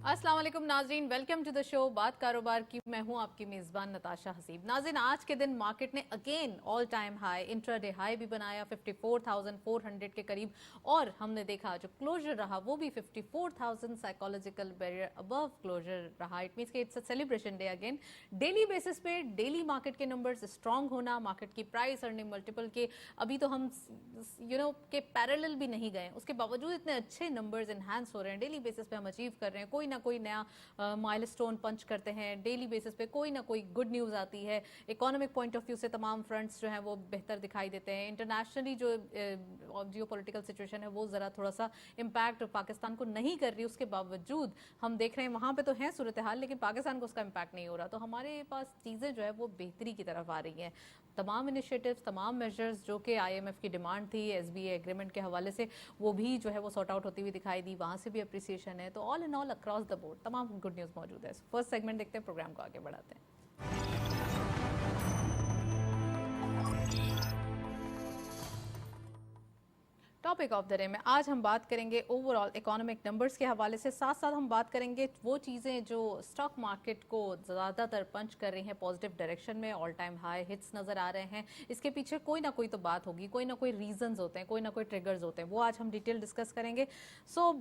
अस्सलाम वालेकुम नाजरीन, वेलकम टू द शो बात कारोबार की। मैं हूं आपकी मेज़बान नताशा हसीब। नाज़रीन, आज के दिन मार्केट ने again all time high, intraday high भी बनाया 54,400 के करीब, और हमने देखा जो क्लोजर रहा वो भी 54,000 साइकोलॉजिकल बैरियर अबव क्लोजर रहा। इट मीन्स कि it's a celebration day again. Daily basis पे डेली मार्केट के नंबर्स स्ट्रांग होना, मार्केट की प्राइस अर्निंग मल्टीपल के अभी तो हम के पैरेलल भी नहीं गए, उसके बावजूद इतने अच्छे नंबर्स एनहांस हो रहे हैं। डेली बेसिस पे हम अचीव कर रहे हैं, कोई ना कोई नया माइलस्टोन पंच करते हैं। डेली बेसिस पे कोई ना कोई गुड न्यूज़ आती है। इकोनॉमिक पॉइंट ऑफ व्यू से तमाम फ्रंट्स जो हैं वो बेहतर दिखाई देते हैं। इंटरनेशनली जो जियो पॉलिटिकल सिचुएशन है वो ज़रा थोड़ा सा इम्पैक्ट पाकिस्तान को नहीं कर रही, उसके बावजूद हम देख रहे हैं वहाँ पे तो है सूरत हाल, लेकिन पाकिस्तान को उसका इम्पैक्ट नहीं हो रहा। तो हमारे पास चीज़ें जो है वो बेहतरी की तरफ आ रही हैं। तमाम इनिशिएटिव्स, तमाम मेजर्स जो कि IMF की डिमांड थी SBA एग्रीमेंट के हवाले से, वो भी जो है वो सॉर्ट आउट होती हुई दिखाई दी। वहाँ से भी अप्रिसिएशन है। तो all in all across the board तमाम गुड न्यूज़ मौजूद है। फर्स्ट सेगमेंट देखते हैं, प्रोग्राम को आगे बढ़ाते हैं। टॉपिक ऑफ द डे में आज हम बात करेंगे ओवरऑल इकोनॉमिक नंबर्स के हवाले से, साथ साथ हम बात करेंगे वो चीज़ें जो स्टॉक मार्केट को ज़्यादातर पंच कर रही हैं पॉजिटिव डायरेक्शन में। ऑल टाइम हाई हिट्स नज़र आ रहे हैं। इसके पीछे कोई ना कोई तो बात होगी, कोई ना कोई रीजंस होते हैं, कोई ना कोई ट्रिगर्स होते हैं, वो आज हम डिटेल डिस्कस करेंगे। सो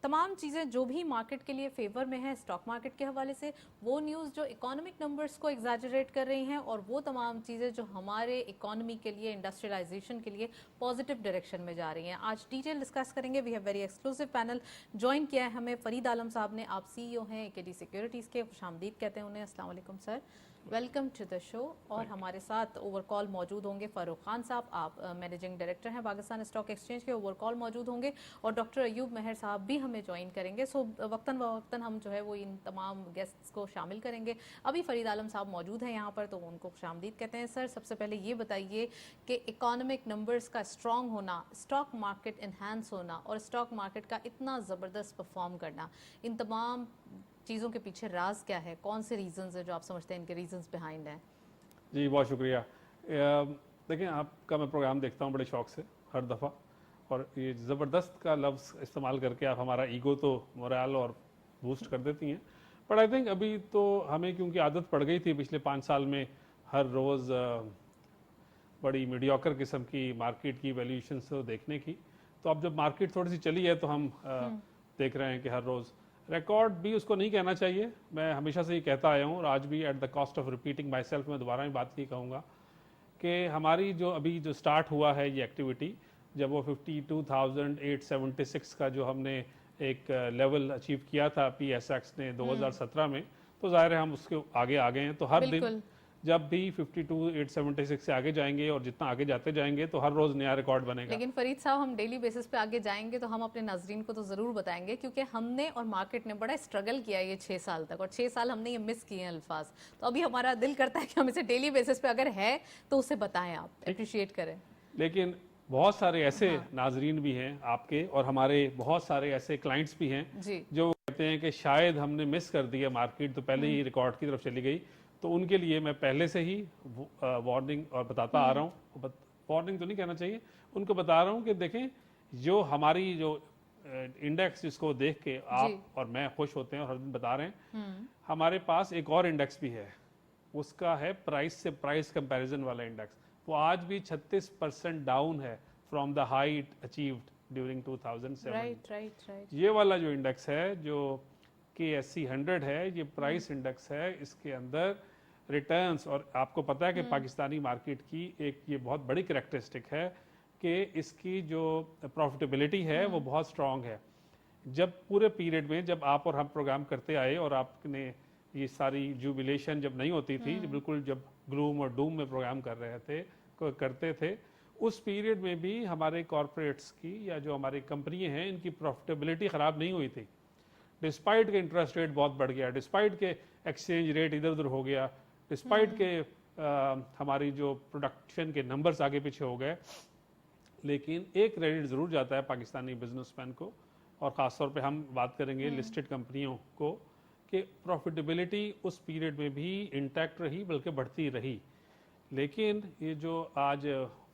तमाम चीज़ें जो भी मार्केट के लिए फेवर में है स्टॉक मार्केट के हवाले से, वो न्यूज़ जो इकोनॉमिक नंबर्स को एग्जैजरेट कर रही हैं, और वो तमाम चीज़ें जो हमारे इकोनॉमी के लिए, इंडस्ट्रियलाइजेशन के लिए पॉजिटिव डायरेक्शन में जा रही हैं। आज डिटेल डिस्कस करेंगे। We have very exclusive panel join किया है हमें फरीद आलम साहब ने। आप CEO हैं AKD सिक्योरिटीज़ के, खुशामदीद कहते हैं उन्हें। अस्सलाम वालेकुम sir, welcome to the show. और हमारे साथ ओवर कॉल मौजूद होंगे फारूक खान साहब, आप मैनेजिंग डायरेक्टर हैं पाकिस्तान स्टॉक एक्सचेंज के, ओवर कॉल मौजूद होंगे। और डॉक्टर अयूब मेहर साहब भी हमें ज्वाइन करेंगे। सो वक्तन व हम जो है वो इन तमाम गेस्ट्स को शामिल करेंगे। अभी फरीद आलम साहब मौजूद हैं यहाँ पर, तो उनको खुशामदीद कहते हैं। सर, सबसे पहले ये बताइए कि इकोनॉमिक नंबर्स का स्ट्रॉन्ग होना, स्टॉक मार्केट इन्हांस होना और स्टॉक मार्केट का इतना ज़बरदस्त परफॉर्म करना, इन तमाम चीज़ों के पीछे राज क्या है? कौन से रीजंस हैं जो आप समझते हैं इनके रीजंस बिहाइंड हैं? जी बहुत शुक्रिया। देखिए, आपका मैं प्रोग्राम देखता हूँ बड़े शौक से हर दफ़ा, और ये ज़बरदस्त का लफ्ज़ इस्तेमाल करके आप हमारा ईगो तो मोरल और बूस्ट कर देती हैं। बट आई थिंक अभी तो हमें, क्योंकि आदत पड़ गई थी पिछले 5 साल में हर रोज़ बड़ी मीडियोकर किस्म की मार्केट की वैल्यूएशन को देखने की, तो अब जब मार्केट थोड़ी सी चली है तो हम देख रहे हैं कि हर रोज़ रिकॉर्ड भी उसको नहीं कहना चाहिए। मैं हमेशा से ये कहता आया हूँ, और आज भी at the cost of repeating my self मैं दोबारा ही बात ही कहूँगा कि हमारी जो अभी जो स्टार्ट हुआ है ये एक्टिविटी, जब वो 52,876 का जो हमने एक लेवल अचीव किया था PSX ने 2017 में, तो जाहिर है हम उसके आगे आ गए हैं। तो हर दिन बिल्कुल। जब भी 52,876 से आगे जाएंगे और जितना आगे जाते जाएंगे तो हर रोज नया रिकॉर्ड बनेगा। लेकिन फरीद साहब, हम डेली बेसिस पे आगे जाएंगे तो हम अपने नाजरीन को तो ज़रूर बताएंगे, क्योंकि हमने और मार्केट ने बड़ा स्ट्रगल किया ये 6 साल तक, और 6 साल हमने ये मिस किए हैं अल्फाज। तो अभी हमारा दिल करता है कि हम इसे डेली बेसिस पे अगर है तो उसे बताएं, आप अप्रिशिएट करें। लेकिन बहुत सारे ऐसे हाँ नाजरीन भी हैं आपके, और हमारे बहुत सारे ऐसे क्लाइंट्स भी हैं जी। जो कहते हैं कि शायद हमने मिस कर दिया, मार्केट तो पहले ही रिकॉर्ड की तरफ चली गई। तो उनके लिए मैं पहले से ही वार्निंग और बताता आ रहा हूँ। वार्निंग तो नहीं कहना चाहिए, उनको बता रहा हूँ कि देखें, जो हमारी जो इंडेक्स जिसको देख के जी। आप और मैं खुश होते हैं और हर दिन बता रहे हैं, हमारे पास एक और इंडेक्स भी है, उसका है प्राइस से प्राइस कंपैरिजन वाला इंडेक्स। वो आज भी 36% डाउन है from the height achieved during 2007। Right right right. ये वाला जो इंडेक्स है, जो KSE 100 है, ये प्राइस इंडेक्स है। इसके अंदर रिटर्न्स, और आपको पता है कि पाकिस्तानी मार्केट की एक ये बहुत बड़ी करेक्टरिस्टिक है कि इसकी जो प्रॉफिटेबिलिटी है वो बहुत स्ट्रांग है। जब पूरे पीरियड में जब आप और हम प्रोग्राम करते आए और आपने ये सारी जुबिलेशन जब नहीं होती थी, बिल्कुल जब ग्लूम और डूम में प्रोग्राम कर रहे थे करते थे, उस पीरियड में भी हमारे कॉरपोरेट्स की या जो हमारी कंपनियां हैं इनकी प्रॉफिटेबिलिटी ख़राब नहीं हुई थी। डिस्पाइट के इंटरेस्ट रेट बहुत बढ़ गया, डिस्पाइट के एक्सचेंज रेट इधर उधर हो गया, डिस्पाइट के हमारी जो प्रोडक्शन के नंबर्स आगे पीछे हो गए, लेकिन एक क्रेडिट ज़रूर जाता है पाकिस्तानी बिजनेसमैन को, और ख़ासतौर पे हम बात करेंगे लिस्टेड कंपनियों को, कि प्रॉफिटेबिलिटी उस पीरियड में भी इंटैक्ट रही, बल्कि बढ़ती रही। लेकिन ये जो आज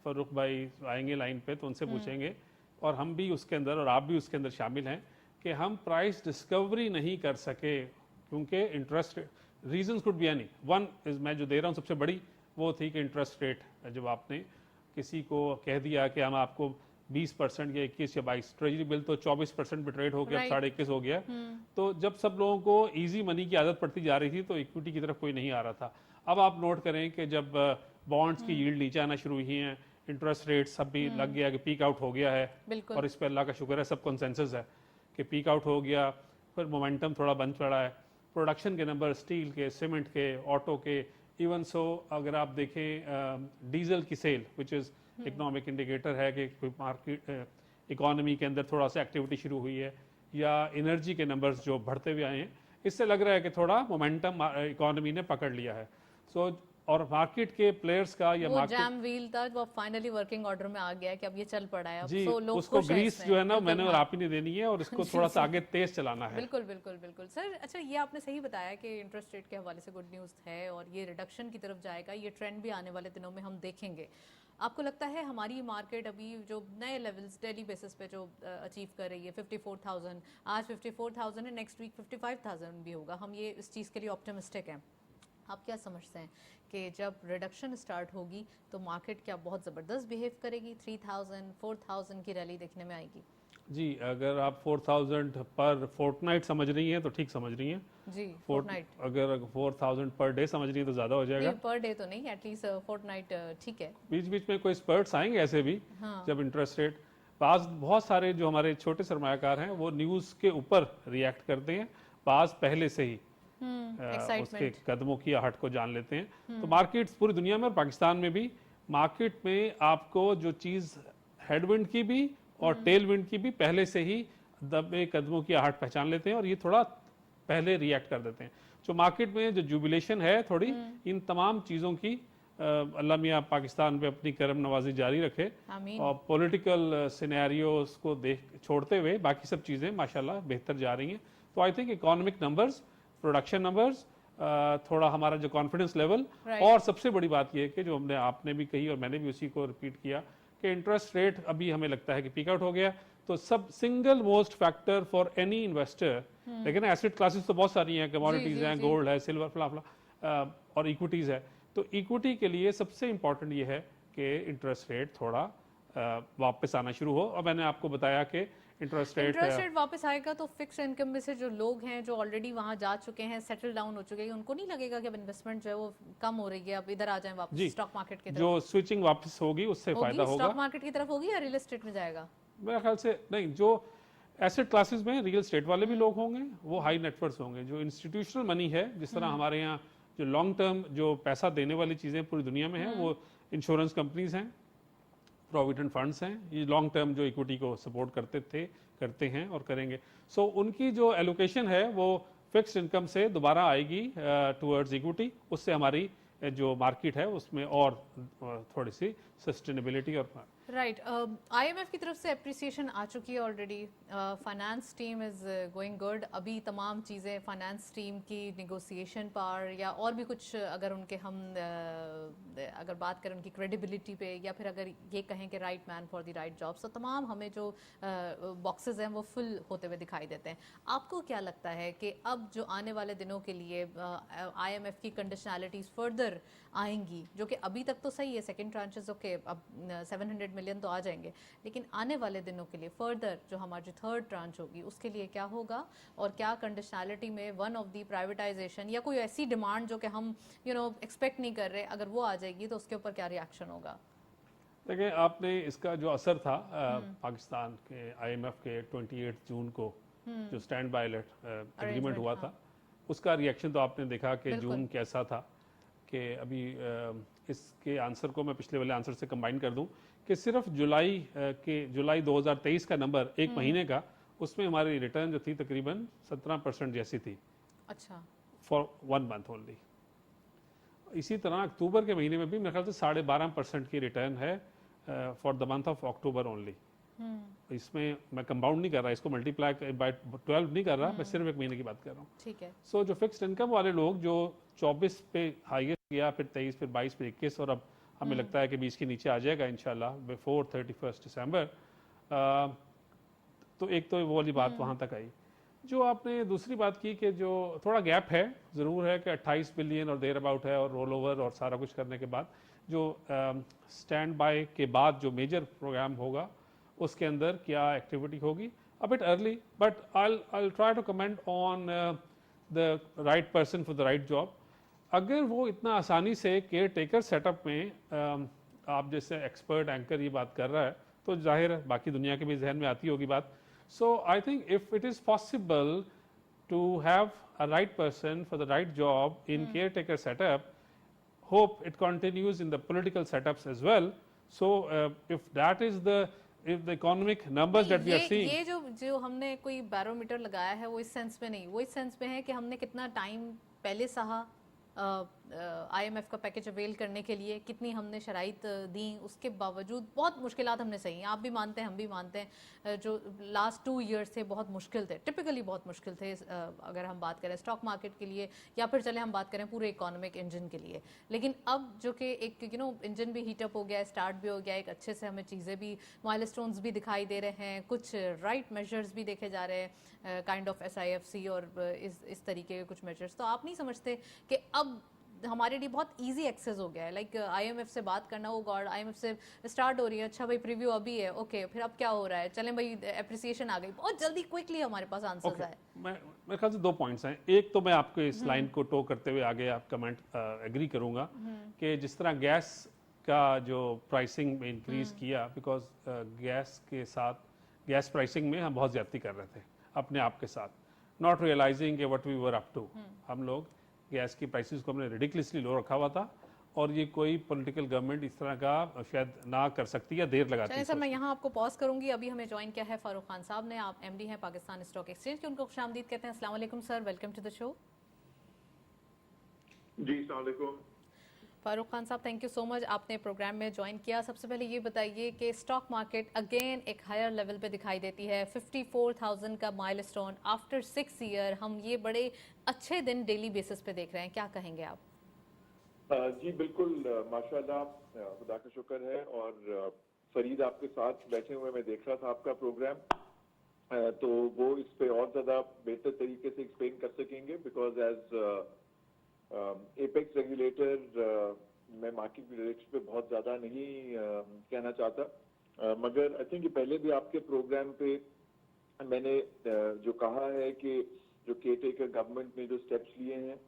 फरूक भाई आएंगे लाइन पे तो उनसे पूछेंगे, और हम भी उसके अंदर और आप भी उसके अंदर शामिल हैं, कि हम प्राइस डिस्कवरी नहीं कर सके, क्योंकि interest reasons could be any one is, मैं जो दे रहा हूँ सबसे बड़ी वो थी कि इंटरेस्ट रेट, जब आपने किसी को कह दिया कि हम आपको 20% या 21 या 22, ट्रेजरी बिल तो 24% पे ट्रेड हो गया, Right. 21.5 हो गया, तो जब सब लोगों को इजी मनी की आदत पड़ती जा रही थी तो इक्विटी की तरफ कोई नहीं आ रहा था। अब आप नोट करें कि जब बॉन्ड्स की यील्ड नीचे आना शुरू हुई हैं, इंटरेस्ट रेट सब भी लग गया कि पीक आउट हो गया है, बिल्कुल। और इस पर अल्लाह का शुक्र है सब कंसेंसस है कि पीक आउट हो गया, फिर मोमेंटम थोड़ा बन पड़ा है, प्रोडक्शन के नंबर स्टील के, सीमेंट के, ऑटो के, इवन सो अगर आप देखें डीजल की sale which is economic indicator है कि कोई मार्केट इकोनॉमी के अंदर थोड़ा सा एक्टिविटी शुरू हुई है, या एनर्जी के नंबर्स जो बढ़ते हुए आए हैं, इससे लग रहा है कि थोड़ा मोमेंटम इकोनॉमी ने पकड़ लिया है। सो और मार्केट के प्लेयर्स का या वो मार्केट जैम व्हील था वो फाइनली वर्किंग ऑर्डर में आ गया है कि अब ये चल पड़ा है, अब जी so लोग उसको खुश हैं ग्रीस इसमें। जो है ना बिल्कुल, मैंने और हाँ। आप ही ने देनी है, और इसको थोड़ा सा आगे तेज चलाना है। बिल्कुल बिल्कुल बिल्कुल सर। अच्छा, ये आपने सही बताया कि इंटरेस्ट रेट के हवाले से गुड न्यूज़ है और ये रिडक्शन की तरफ जाएगा, ये ट्रेंड भी आने वाले दिनों में हम देखेंगे। आपको लगता है हमारी मार्केट अभी जो नए लेवल्स डेली बेसिस पे जो अचीव कर रही है 54,000, आज 54,000 है, नेक्स्ट वीक 55,000 भी होगा, हम ये इस चीज़ के लिए ऑप्टिमिस्टिक हैं? आप क्या समझते हैं कि जब रिडक्शन स्टार्ट होगी तो मार्केट क्या बहुत ज़बरदस्त बिहेव करेगी, 3,000 4,000 की रैली देखने में आएगी? जी, अगर आप 4,000 पर फोर्टनाइट समझ रही हैं तो ठीक समझ रही हैं। जी, फोर्टनाइट। अगर 4,000 पर डे समझ रही हैं तो ज़्यादा हो जाएगा। नहीं, पर डे तो नहीं, एटलीस्ट फोर्टनाइट ठीक है। बीच बीच में कोई स्पर्ट्स आएंगे ऐसे भी, हाँ। जब इंटरेस्ट रेट, बाज बहुत सारे जो हमारे छोटे सरमायाकार हैं वो न्यूज़ के ऊपर रिएक्ट करते हैं, बाज पहले से ही उसके एक्साइटमेंट। कदमों की आहट को जान लेते हैं। तो मार्केट्स पूरी दुनिया में और पाकिस्तान में भी, मार्केट में आपको जो चीज़ हेडविंड की भी और टेल विंड की भी पहले से ही दबे कदमों की आहट पहचान लेते हैं और ये थोड़ा पहले रिएक्ट कर देते हैं। जो मार्केट में जो जुबिलेशन है थोड़ी इन तमाम चीज़ों की, अल्लाह मियाँ पाकिस्तान पे अपनी करम नवाजी जारी रखे, आमीन। और पॉलिटिकल सिनेरियोस को देख छोड़ते हुए बाकी सब चीज़ें माशाल्लाह बेहतर जा रही हैं। तो I think economic numbers, production numbers, थोड़ा हमारा जो कॉन्फिडेंस लेवल, और सबसे बड़ी बात यह है कि जो हमने आपने भी कही और मैंने भी उसी को रिपीट किया कि इंटरेस्ट रेट अभी हमें लगता है कि पीक आउट हो गया। तो सब single most factor for any investor, लेकिन एसेट क्लासेस तो बहुत सारी हैं, कमोडिटीज हैं, गोल्ड है, सिल्वर, फला और इक्विटीज है। तो इक्विटी के लिए सबसे इंपॉर्टेंट ये है कि इंटरेस्ट रेट थोड़ा वापस आना शुरू हो। और मैंने आपको बताया कि इंटरेस्ट रेट वापस आएगा तो फिक्स इनकम में से जो लोग हैं जो ऑलरेडी वहां जा चुके हैं, सेटल डाउन हो चुके हैं, उनको नहीं लगेगा कि अब इन्वेस्टमेंट जो है वो कम हो रही है, अब इधर आ जाएं वापस स्टॉक मार्केट की तरफ? जो स्विचिंग वापस होगी उससे फायदा होगा। स्टॉक मार्केट की तरफ होगी या रियल एस्टेट में जाएगा? मेरे ख्याल से नहीं, जो एसेट क्लासेस में रियल एस्टेट वाले भी लोग होंगे वो हाई नेटवर्थ होंगे। जो इंस्टीट्यूशनल मनी है, जिस तरह हमारे यहाँ जो लॉन्ग टर्म जो पैसा देने वाली चीज़ें पूरी दुनिया में है, वो इंश्योरेंस कंपनीज हैं, प्रोविडेंट फंड्स हैं, ये लॉन्ग टर्म जो इक्विटी को सपोर्ट करते हैं और करेंगे। सो उनकी जो एलोकेशन है वो फिक्स्ड इनकम से दोबारा आएगी टुवर्ड्स इक्विटी, उससे हमारी जो मार्केट है उसमें और थोड़ी सी सस्टेनेबिलिटी और राइट। आईएमएफ की तरफ से अप्रिसिएशन आ चुकी है already, finance team is going good. अभी तमाम चीज़ें फाइनेंस टीम की नेगोशिएशन पर या और भी कुछ, अगर उनके हम अगर बात करें उनकी क्रेडिबिलिटी पे, या फिर अगर ये कहें कि right man for the right job, तो तमाम हमें जो बॉक्सेस हैं वो फुल होते हुए दिखाई देते हैं। आपको क्या लगता है कि अब जो आने वाले दिनों के लिए आईएमएफ की कंडीशनैलिटीज़ फर्दर आएंगी, जो कि अभी तक तो सही है, सेकेंड ट्रांचेस ओके, अब 700 मिलियन तो आ जाएंगे, लेकिन आने वाले दिनों के लिए फर्दर जो हमारी जो थर्ड ट्रांच होगी उसके लिए क्या होगा, और क्या कंडीशनैलिटी में वन ऑफ दी प्राइवेटाइजेशन या कोई ऐसी डिमांड जो कि हम एक्सपेक्ट नहीं कर रहे, अगर वो आ जाएगी तो उसके ऊपर क्या रिएक्शन होगा? देखिए, आपने इसका जो असर था पाकिस्तान के आईएमएफ के 28 जून को जो स्टैंड बाय एग्रीमेंट हुआ था, उसका रिएक्शन तो आपने देखा कि जून कैसा था। कि अभी इसके आंसर को मैं पिछले वाले आंसर से कंबाइन कर दूं कि सिर्फ जुलाई 2023 का नंबर एक महीने का, उसमें हमारी रिटर्न जो थी तकरीबन 17% जैसी थी। अच्छा, फॉर 1 मंथ ओनली। इसी तरह अक्टूबर के महीने में भी मेरे ख्याल से 12.5% की रिटर्न है for the month of October only. इसमें मैं कंपाउंड नहीं कर रहा, इसको मल्टीप्लाई बाय 12 नहीं कर रहा, मैं सिर्फ एक महीने की बात कर रहा हूँ। ठीक है। सो जो फिक्स्ड इनकम वाले लोग जो 24 पे हाईएस्ट गया, फिर 23, फिर 22, फिर 21, और अब हमें लगता है कि 20 के नीचे आ जाएगा इंशाल्लाह बिफोर 31 दिसंबर। तो एक तो वो वाली बात वहाँ तक आई। जो आपने दूसरी बात की कि जो थोड़ा गैप है, ज़रूर है कि 28 बिलियन और देर अबाउट है, और रोल ओवर और सारा कुछ करने के बाद जो स्टैंड बाय के बाद जो मेजर प्रोग्राम होगा उसके अंदर क्या एक्टिविटी होगी, a bit early, but I'll try to comment on the right person for the right job. अगर वो इतना आसानी से केयर टेकर सेटअप में आप जैसे एक्सपर्ट एंकर ये बात कर रहा है, तो जाहिर है बाकी दुनिया के भी जहन में आती होगी बात. So I think if it is possible to have a right person for the right job in caretaker setup, hope it continues in the political setups as well. So if that is if the economic numbers that we are seeing, ये जो जो हमने कोई barometer लगाया है वो इस sense में नहीं, वो इस सेंस में है कि हमने कितना टाइम पहले सहा IMF का पैकेज अवेल करने के लिए, कितनी हमने शराइत दी, उसके बावजूद बहुत मुश्किलात हमने सही हैं, आप भी मानते हैं हम भी मानते हैं, जो लास्ट 2 इयर्स थे बहुत मुश्किल थे, टिपिकली बहुत मुश्किल थे अगर हम बात करें स्टॉक मार्केट के लिए या फिर चले हम बात करें पूरे इकोनॉमिक इंजन के लिए. लेकिन अब जो कि एक इंजन भी हीटअप हो गया है, स्टार्ट भी हो गया, एक अच्छे से हमें चीज़ें भी, माइलस्टोन्स भी दिखाई दे रहे हैं, कुछ राइट मेजर्स भी देखे जा रहे हैं, काइंड ऑफ SIFC और इस तरीके के कुछ मेजर्स. तो आप नहीं समझते कि अब हमारे लिए बहुत इजी एक्सेस हो गया है, लाइक IMF से बात करना, ओ गॉड IMF से स्टार्ट हो रही है, अच्छा भाई प्रीव्यू अभी है, ओके फिर अब क्या हो रहा है, चलें भाई एप्रिसिएशन आ गई, बहुत जल्दी क्विकली हमारे पास आंसर्स आए. मेरे ख्याल से 2 पॉइंट्स हैं. एक तो मैं आपको इस लाइन को टो करते हुए आगे आप कमेंट एग्री करूंगा कि जिस तरह गैस का जो प्राइसिंग में इंक्रीज किया, बिकॉज गैस के साथ गैस प्राइसिंग में हम बहुत ज्यादती कर रहे थे अपने आप के साथ, not realizing what we were up to. हम लोग गैस की प्राइसेस को हमने रिडिकुलसली लो रखा हुआ था, और ये कोई पॉलिटिकल गवर्नमेंट इस तरह का शायद ना कर सकती या देर लगाती. सर मैं यहाँ आपको पॉज करूंगी. अभी हमें ज्वाइन किया है फारूक खान साहब ने, आप MD हैं पाकिस्तान स्टॉक एक्सचेंज के. उनको खुशामदीद कहते हैं. अस्सलाम वालेकुम sir, welcome to the show. जी अस्सलाम वालेकुम. फारूक खान साहब, थैंक यू सो मच, आपने प्रोग्राम में ज्वाइन किया. सबसे पहले ये बताइए कि स्टॉक मार्केट अगेन एक हायर लेवल पे दिखाई देती है, 54,000 का माइलस्टोन आफ्टर 6 ईयर. हम ये बड़े अच्छे दिन डेली बेसिस पे देख रहे हैं, क्या कहेंगे आप? जी बिल्कुल, माशाल्लाह, खुदा का शुक्र है. और फरीद आपके साथ बैठे हुए मैं देख रहा था आपका प्रोग्राम, तो वो इस पे और ज्यादा बेहतर तरीके से एक्सप्लेन कर सकेंगे, बिकॉज एज एपेक्स रेगुलेटर मैं मार्केट की डायरेक्शन पे बहुत ज्यादा नहीं कहना चाहता, मगर आई थिंक पहले भी आपके प्रोग्राम पे मैंने जो कहा है कि जो केयरटेकर गवर्नमेंट ने जो स्टेप्स लिए हैं,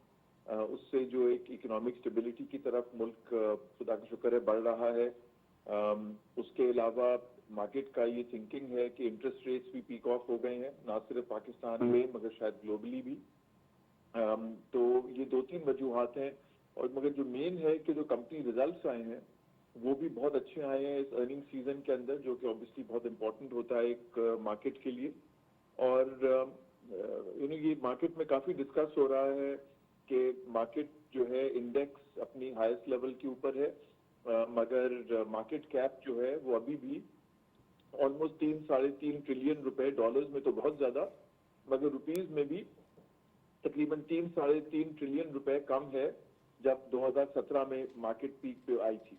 उससे जो एक इकोनॉमिक स्टेबिलिटी की तरफ मुल्क खुदा का शुक्र है बढ़ रहा है. उसके अलावा मार्केट का ये थिंकिंग है कि इंटरेस्ट रेट्स भी पीक ऑफ हो गए हैं, ना सिर्फ पाकिस्तान में मगर शायद ग्लोबली भी. तो ये 2-3 वजूहात हैं. और मगर जो मेन है कि जो कंपनी रिजल्ट्स आए हैं वो भी बहुत अच्छे आए हैं इस अर्निंग सीजन के अंदर, जो कि ऑब्वियसली बहुत इंपॉर्टेंट होता है एक मार्केट के लिए. और ये मार्केट में काफी डिस्कस हो रहा है कि मार्केट जो है इंडेक्स अपनी हाईएस्ट लेवल के ऊपर है, मगर मार्केट कैप जो है वो अभी भी ऑलमोस्ट 3-3.5 ट्रिलियन रुपए, डॉलर्स में तो बहुत ज्यादा, मगर रुपीज में भी तकरीबन 3-3.5 ट्रिलियन रुपए कम है जब 2017 में मार्केट पीक पे आई थी.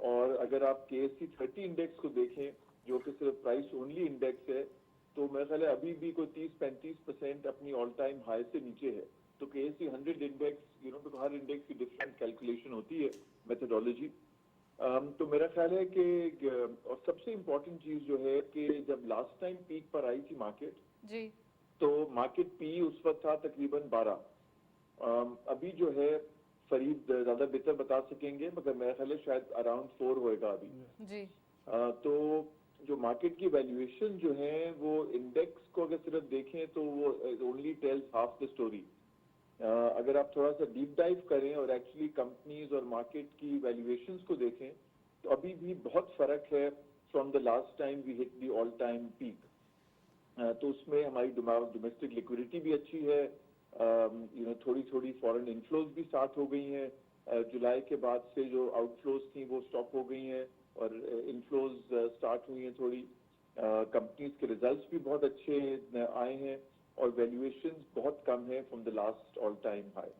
और अगर आप KSE 30 इंडेक्स को देखें, जो कि सिर्फ प्राइस ओनली इंडेक्स है, तो मेरा ख्याल है अभी भी कोई 30-35% अपनी ऑल टाइम हाई से नीचे है. तो KSE 100 इंडेक्स, तो हर इंडेक्स की डिफरेंट कैलकुलेशन होती है, मेथोडोलॉजी. तो मेरा ख्याल है कि और सबसे इम्पोर्टेंट चीज जो है कि जब लास्ट टाइम पीक पर आई थी मार्केट जी, तो मार्केट पी उस वक्त था तकरीबन 12. अभी जो है फरीद ज्यादा बेहतर बता सकेंगे, मगर मेरा ख्याल है शायद अराउंड 4 होएगा अभी जी. तो जो मार्केट की वैल्यूएशन जो है वो इंडेक्स को अगर सिर्फ देखें तो वो only tells half the story. अगर आप थोड़ा सा डीप डाइव करें और एक्चुअली कंपनीज और मार्केट की वैल्यूएशंस को देखें तो अभी भी बहुत फर्क है from the last time we hit the all time peak. तो उसमें हमारी डोमेस्टिक लिक्विडिटी भी अच्छी है, थोड़ी थोड़ी फॉरेन इनफ्लोज भी स्टार्ट हो गई हैं. जुलाई के बाद से जो आउटफ्लोज थी वो स्टॉप हो गई हैं और इनफ्लोज स्टार्ट हुई हैं थोड़ी. कंपनीज के रिजल्ट्स भी बहुत अच्छे आए हैं और वैल्यूएशंस बहुत कम है from the last all time high.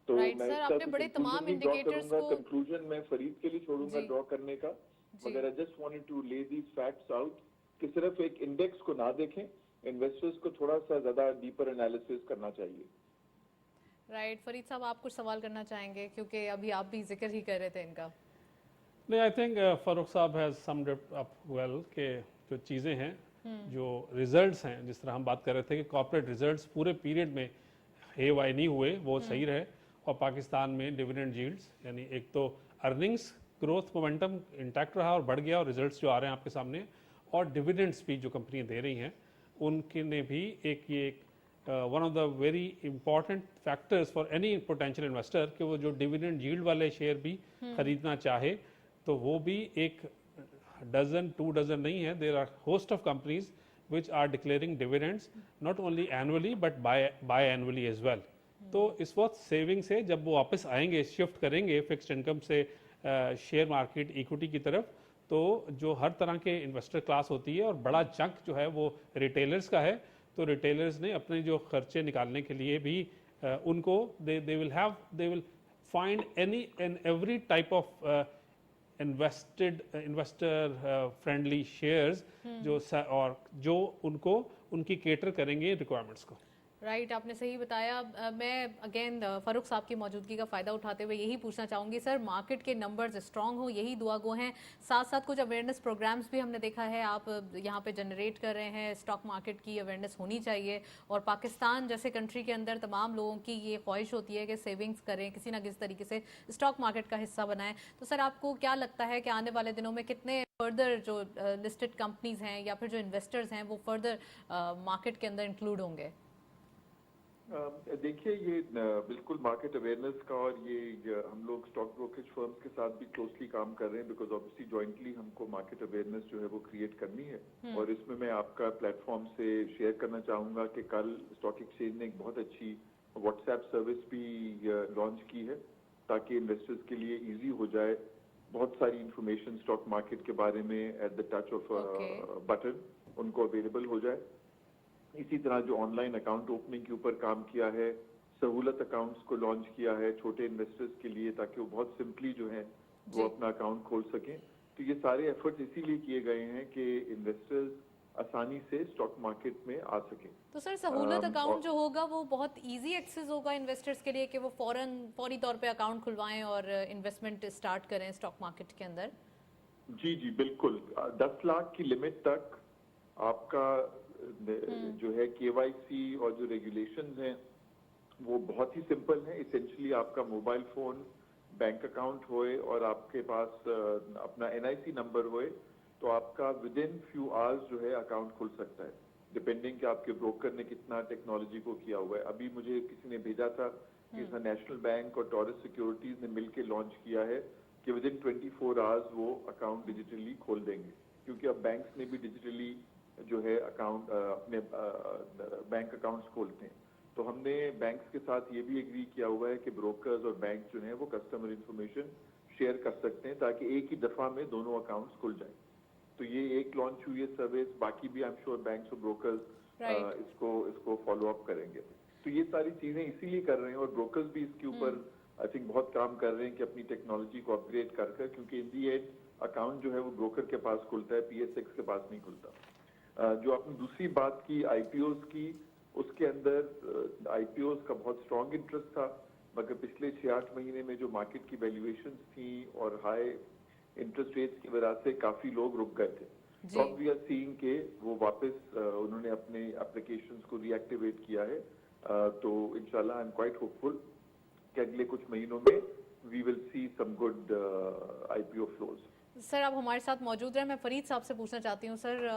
तो मैं सर, आपने बड़े तमाम इंडिकेटर्स को, कंक्लूजन मैं फरीद के लिए छोड़ूंगा जी, ड्रॉ करने का, जी. मगर आई जस्ट वांटेड टू ले दीज फैक्ट्स आउट कि सिर्फ एक इंडेक्स को ना देखें, इन्वेस्टर्स को थोड़ा सा ज्यादा डीपर एनालिसिस करना चाहिए। राइट फरीद साहब, आप कुछ सवाल करना चाहेंगे क्योंकि अभी आप भी जिक्र ही कर रहे थे इनका। नहीं, आई थिंक फारूक साहब has summed it up well के जो चीज़ें हैं, जो रिजल्ट्स हैं, जिस तरह हम बात कर रहे थे कि कॉर्पोरेट रिजल्ट्स पूरे पीरियड में हे वाई नहीं हुए, वो सही रहे, और पाकिस्तान में डिविडेंड यील्ड्स यानी एक तो अर्निंग्स ग्रोथ मोमेंटम इंटैक्ट रहा और बढ़ गया, और रिजल्ट्स जो आ रहे हैं आपके सामने, और डिविडेंड्स भी जो कंपनियां दे रही हैं उनके ने भी एक one of the very important factors for any potential investor कि वो जो डिविडेंड यील्ड वाले शेयर भी खरीदना चाहे तो वो भी एक डजन 2 डजन नहीं है, there are host of companies which are declaring dividends not only annually but biannually as well. तो इस वक्त सेविंग से जब वो वापस आएंगे, शिफ्ट करेंगे फिक्स्ड इनकम से शेयर मार्केट इक्विटी की तरफ, तो जो हर तरह के इन्वेस्टर क्लास होती है और बड़ा चंक जो है वो रिटेलर्स का है, तो रिटेलर्स ने अपने जो खर्चे निकालने के लिए भी उनको they will find any and every type of investor friendly shares और जो उनको उनकी केटर करेंगे रिक्वायरमेंट्स को। राइट आपने सही बताया। मैं अगेन फारूक साहब की मौजूदगी का फ़ायदा उठाते हुए यही पूछना चाहूँगी सर, मार्केट के नंबर्स स्ट्रांग हो यही दुआ गो हैं, साथ साथ कुछ अवेयरनेस प्रोग्राम्स भी हमने देखा है आप यहाँ पे जनरेट कर रहे हैं, स्टॉक मार्केट की अवेयरनेस होनी चाहिए, और पाकिस्तान जैसे कंट्री के अंदर तमाम लोगों की ये ख्वाहिश होती है कि सेविंग्स करें, किसी ना किसी तरीके से स्टॉक मार्केट का हिस्सा बनाएं। तो सर आपको क्या लगता है कि आने वाले दिनों में कितने फर्दर जो लिस्टेड कंपनीज हैं या फिर जो इन्वेस्टर्स हैं वो फर्दर मार्केट के अंदर इंक्लूड होंगे? देखिए, ये बिल्कुल मार्केट अवेयरनेस का, और ये हम लोग स्टॉक ब्रोकरेज फर्म्स के साथ भी क्लोजली काम कर रहे हैं, बिकॉज ऑब्वियसली जॉइंटली हमको मार्केट अवेयरनेस जो है वो क्रिएट करनी है। और इसमें मैं आपका प्लेटफॉर्म से शेयर करना चाहूंगा कि कल स्टॉक एक्सचेंज ने एक बहुत अच्छी व्हाट्सएप सर्विस भी लॉन्च की है, ताकि इन्वेस्टर्स के लिए ईजी हो जाए, बहुत सारी इंफॉर्मेशन स्टॉक मार्केट के बारे में at the touch off button उनको अवेलेबल हो जाए। इसी तरह जो ऑनलाइन अकाउंट ओपनिंग के ऊपर काम किया है, सहूलत अकाउंट्स को लॉन्च किया है छोटे इन्वेस्टर्स के लिए, ताकि वो बहुत सिंपली जो है वो अपना अकाउंट खोल सकें। तो ये सारे एफर्ट्स इसीलिए किए गए हैं कि इन्वेस्टर्स आसानी से स्टॉक मार्केट में आ सकें। तो सर सहूलत अकाउंट जो होगा वो बहुत इजी एक्सेस होगा इन्वेस्टर्स के लिए कि वो फौरी तौर पे अकाउंट खुलवाएं और इन्वेस्टमेंट स्टार्ट करें स्टॉक मार्केट के अंदर? जी जी बिल्कुल, 10 लाख की लिमिट तक आपका जो है केवाईसी और जो रेगुलेशंस हैं वो बहुत ही सिंपल है। इसेंशियली आपका मोबाइल फोन, बैंक अकाउंट होए और आपके पास अपना एनआईसी नंबर होए, तो आपका विद इन फ्यू आवर्स जो है अकाउंट खुल सकता है, डिपेंडिंग कि आपके ब्रोकर ने कितना टेक्नोलॉजी को किया हुआ है। अभी मुझे किसी ने भेजा था कि नेशनल बैंक और टॉरस सिक्योरिटीज ने मिलकर लॉन्च किया है कि विद इन 24 आवर्स वो अकाउंट डिजिटली खोल देंगे, क्योंकि अब बैंक्स ने भी डिजिटली जो है अकाउंट अपने बैंक अकाउंट्स खोलते हैं। तो हमने बैंक्स के साथ ये भी एग्री किया हुआ है कि ब्रोकर्स और बैंक जो है वो कस्टमर इंफॉर्मेशन शेयर कर सकते हैं, ताकि एक ही दफा में दोनों अकाउंट्स खुल जाए। तो ये एक लॉन्च हुई है सर्विस, बाकी भी आई एम श्योर बैंक्स और ब्रोकर्स इसको फॉलो अप करेंगे। तो ये सारी चीजें इसीलिए कर रहे हैं, और ब्रोकर्स भी इसके ऊपर आई थिंक बहुत काम कर रहे हैं कि अपनी टेक्नोलॉजी को अपग्रेड कर कर, क्योंकि इन दी एंड अकाउंट जो है वो ब्रोकर के पास खुलता है, पीएसएक्स के पास नहीं खुलता। जो आपने दूसरी बात की आईपीओज की, उसके अंदर आईपीओज का बहुत स्ट्रॉन्ग इंटरेस्ट था, मगर पिछले 6-8 महीने में जो मार्केट की वैल्यूएशंस थी और हाई इंटरेस्ट रेट्स की वजह से काफी लोग रुक गए थे। तो अब वी आर सीइंग के वो वापस उन्होंने अपने एप्लीकेशंस को रीएक्टिवेट किया है। तो इंशाल्लाह आई एम क्वाइट होपफुल कि अगले कुछ महीनों में we will see some good IPO flows. Sir आप हमारे साथ मौजूद रहे, मैं फरीद साहब से पूछना चाहती हूँ सर,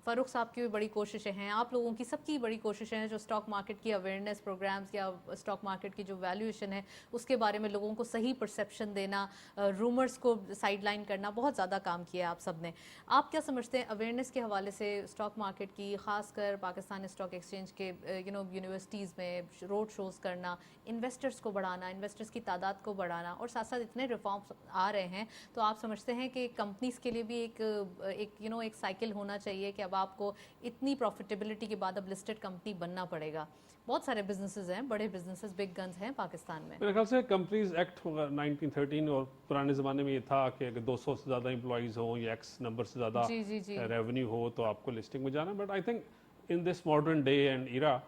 फारूक साहब की भी बड़ी कोशिशें हैं, आप लोगों की सबकी बड़ी कोशिशें हैं जो स्टॉक मार्केट की अवेयरनेस प्रोग्राम्स या स्टॉक मार्केट की जो वैल्यूएशन है उसके बारे में लोगों को सही परसेप्शन देना, रूमर्स को साइडलाइन करना, बहुत ज़्यादा काम किया है आप सब ने। आप क्या समझते हैं अवेयरनेस के हवाले से स्टॉक मार्केट की, ख़ासकर पाकिस्तान स्टॉक एक्सचेंज के यूनिवर्सिटीज़ में रोड शोज़ करना, इन्वेस्टर्स को बढ़ाना, इन्वेस्टर्स की तादाद को बढ़ाना, और साथ साथ इतने रिफॉर्म्स आ रहे हैं, तो आप समझते हैं कि कंपनीज़ के लिए भी एक साइकिल होना चाहिए कि अब आपको इतनी प्रॉफिटेबिलिटी के बाद अब लिस्टेड कंपनी बनना पड़ेगा। बहुत सारे बिजनेसेस हैं, बड़े बिजनेसेस, बिग गन्स हैं पाकिस्तान में। मेरे ख्याल से कंपनीज एक्ट 1913 और पुराने ज़माने में ये था कि अगर 200 से ज़्यादा एम्प्लॉइज़ हो या एक्स नंबर से ज़्यादा जी जी जी। रेवेन्यू हो तो आपको लिस्टिंग में जाना। But I think in this modern day and era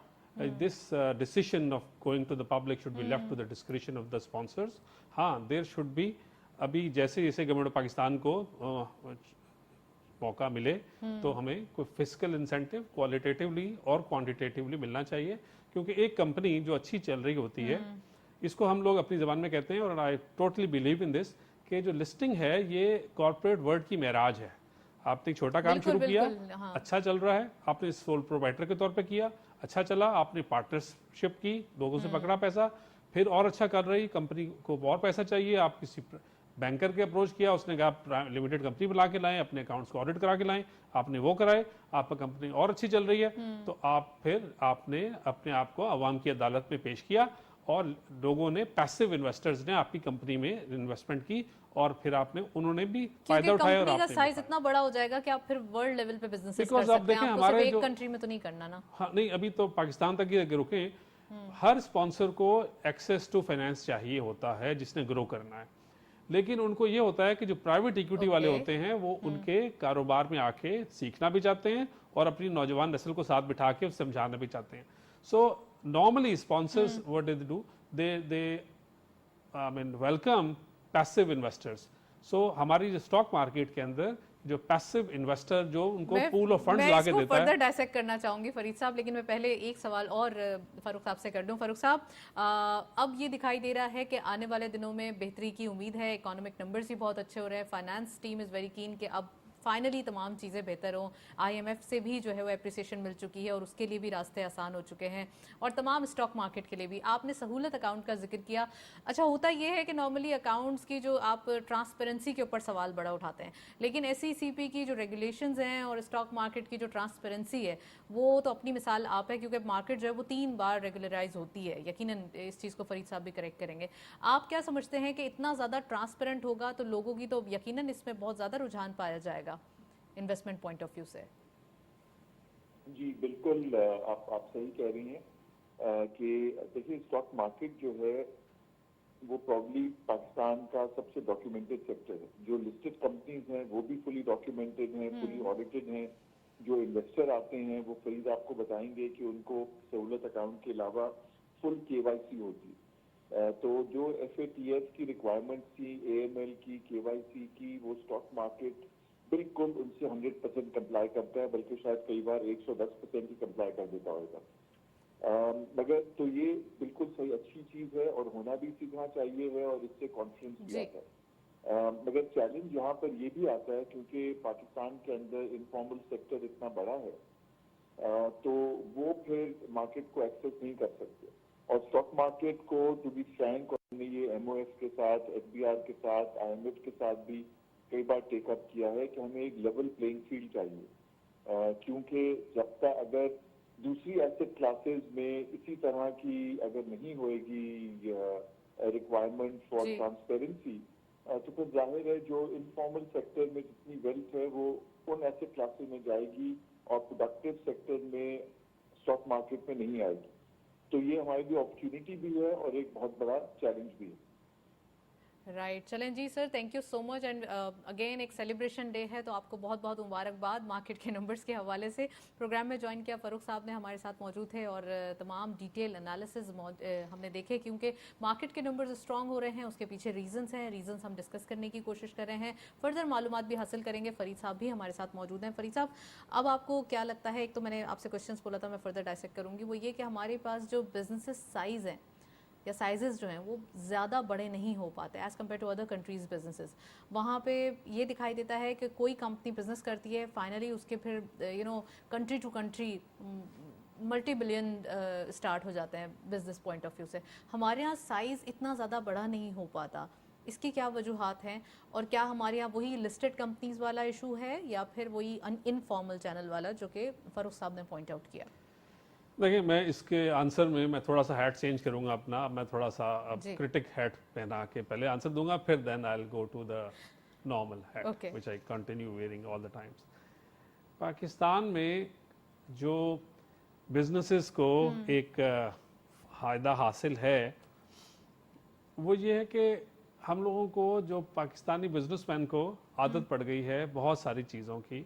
this decision of going to the public should be left to the discretion of the sponsors. हाँ, देयर शुड बी, अभी जैसे जैसे गवर्नमेंट ऑफ पाकिस्तान को मौका मिले तो हमें कोई फिजिकल इंसेंटिव क्वालिटेटिवली और क्वांटिटेटिवली मिलना चाहिए, क्योंकि एक कंपनी जो अच्छी चल रही होती है, इसको हम लोग अपनी ज़बान में कहते हैं और I totally believe in this कि जो लिस्टिंग है ये कॉर्पोरेट वर्ल्ड की महराज है। आपने एक छोटा काम शुरू किया, हाँ। अच्छा चल रहा है, आपने सोल प्रोवाइडर के तौर पे किया, अच्छा चला, आपने पार्टनरशिप की, लोगों से पकड़ा पैसा, फिर और अच्छा कर रही कंपनी को और पैसा चाहिए, आप किसी बैंकर के अप्रोच किया, उसने कहा लिमिटेड कंपनी बुला के लाएं, अपने अकाउंट्स को ऑडिट करा के लाएं, आपने वो कराए, आपका कंपनी और अच्छी चल रही है, तो आपने अपने आप को अवाम की अदालत में पेश किया और लोगों ने, पैसिव इन्वेस्टर्स ने आपकी कंपनी में इन्वेस्टमेंट की और फिर उन्होंने भी फायदा उठाया। और कंपनी का साइज इतना बड़ा हो जाएगा कि आप फिर वर्ल्ड लेवल पे बिजनेस कर Because आप सकते हैं, देखें, आपको हमारे सिर्फ एक जो- कंट्री में तो नहीं करना ना। हाँ नहीं, अभी तो पाकिस्तान तक ही अगर रुके, हर स्पॉन्सर को एक्सेस टू फाइनेंस चाहिए होता है जिसने ग्रो करना है, लेकिन उनको ये होता है कि जो प्राइवेट इक्विटी वाले होते हैं वो उनके कारोबार में आके सीखना भी चाहते हैं और अपनी नौजवान नस्ल को साथ बिठा के समझाना भी चाहते हैं। So normally sponsors what they do, they I mean welcome passive investors. So हमारी जो स्टॉक मार्केट के अंदर जो पैसिव इन्वेस्टर जो उनको पूल ऑफ फंड्स ला के देता है। मैं फर्दर डाइसेक्ट करना चाहूंगी फरीद साहब, लेकिन मैं पहले एक सवाल और फारूक साहब से कर दूं। फारूक साहब, अब ये दिखाई दे रहा है कि आने वाले दिनों में बेहतरी की उम्मीद है, इकोनॉमिक नंबर्स भी बहुत अच्छे हो रहे हैं, finance team is very keen कि अब फाइनली तमाम चीज़ें बेहतर हों, आईएमएफ से भी जो है वो एप्रिसिएशन मिल चुकी है और उसके लिए भी रास्ते आसान हो चुके हैं, और तमाम स्टॉक मार्केट के लिए भी। आपने सहूलत अकाउंट का जिक्र किया। अच्छा, होता ये है कि नॉर्मली अकाउंट्स की जो आप ट्रांसपेरेंसी के ऊपर सवाल बड़ा उठाते हैं, लेकिन एसईसीपी की जो रेगुलेशंस हैं और स्टॉक मार्केट की जो ट्रांसपेरेंसी है वो तो अपनी मिसाल आप है, क्योंकि मार्केट जो है वो 3 बार रेगुलराइज होती है। यकीनन इस चीज़ को फरीद साहब भी करेक्ट करेंगे। आप क्या समझते हैं कि इतना ज़्यादा ट्रांसपेरेंट होगा तो लोगों की तो यकीनन इसमें बहुत ज़्यादा रुझान पाया जाएगा इन्वेस्टमेंट पॉइंट ऑफ व्यू से? जी बिल्कुल, आप सही कह रही हैं कि देखिए स्टॉक मार्केट जो है वो प्रॉब्ली पाकिस्तान का सबसे डॉक्यूमेंटेड सेक्टर है। जो लिस्टेड कंपनीज हैं वो भी फुली डॉक्यूमेंटेड हैं, फुली ऑडिटेड हैं। जो इन्वेस्टर आते हैं वो फरीद आपको बताएंगे कि उनको सहूलत अकाउंट के अलावा फुल केवाईसी होती है। तो जो FATF की रिक्वायरमेंट थी, AML की, KYC की, वो स्टॉक मार्केट बिल्कुल उनसे 100% कंप्लाई करता है, बल्कि शायद कई बार 110% ही कंप्लाई कर देता होगा। मगर तो ये बिल्कुल सही अच्छी चीज है और होना भी सीखना चाहिए है और इससे कॉन्फिडेंस भी आता है। मगर चैलेंज यहाँ पर ये भी आता है क्योंकि पाकिस्तान के अंदर इनफॉर्मल सेक्टर इतना बड़ा है, तो वो फिर मार्केट को एक्सेस नहीं कर सकते। और स्टॉक मार्केट को टू बी फ्रैंक, हमने ये MOF के साथ, SBR के साथ, IMF के साथ भी कई बार टेकअप किया है कि हमें एक लेवल प्लेइंग फील्ड चाहिए, क्योंकि जब तक अगर दूसरी एसेट क्लासेस में इसी तरह की अगर नहीं होएगी रिक्वायरमेंट फॉर ट्रांसपेरेंसी, तो फिर जाहिर है जो इनफॉर्मल सेक्टर में जितनी वेल्थ है वो उन एसेट क्लासेस में जाएगी और प्रोडक्टिव सेक्टर में स्टॉक मार्केट में नहीं आएगी। तो ये हमारे लिए अपॉर्चुनिटी भी है और एक बहुत बड़ा चैलेंज भी है। राइट, चलें जी sir, thank you so much. And again एक सेलिब्रेशन डे है, तो आपको बहुत बहुत मुबारकबाद मार्केट के नंबर्स के हवाले से। प्रोग्राम में ज्वाइन किया फारूक साहब ने हमारे साथ मौजूद थे और तमाम डिटेल एनालिसिस हमने देखे, क्योंकि मार्केट के नंबर्स स्ट्रांग हो रहे हैं, उसके पीछे रीजंस हैं, रीजंस हम डिस्कस करने की कोशिश कर रहे हैं, फर्दर मालूमात भी हासिल करेंगे। फरीद साहब भी हमारे साथ मौजूद हैं। फरीद साहब, अब आपको क्या लगता है, एक तो मैंने आपसे क्वेश्चन बोला था, मैं फर्दर डाइसेक्ट करूँगी, वो ये कि हमारे पास जो बिजनेसेस साइज़ हैं या साइजेस जो हैं वो ज़्यादा बड़े नहीं हो पाते as compared to other countries businesses. वहाँ पे ये दिखाई देता है कि कोई कंपनी बिजनेस करती है, फाइनली उसके फिर country to country multi billion start हो जाते हैं बिजनेस पॉइंट ऑफ व्यू से। हमारे यहाँ साइज़ इतना ज़्यादा बड़ा नहीं हो पाता, इसकी क्या वजूहात हैं? और क्या हमारे यहाँ वही लिस्टेड कंपनीज वाला इशू है या फिर वही इनफॉर्मल चैनल वाला जो कि फारूक साहब ने पॉइंट आउट किया? देखिए, मैं इसके आंसर में मैं थोड़ा सा हैट चेंज करूंगा अपना। मैं थोड़ा सा क्रिटिक हैट पहना के पहले आंसर दूंगा, फिर then I will go to the normal hat which I continue wearing all the times. Pakistan में जो बिजनेसेस को एक फायदा हासिल है वो ये है कि हम लोगों को, जो पाकिस्तानी बिजनेसमैन को आदत पड़ गई है बहुत सारी चीज़ों की,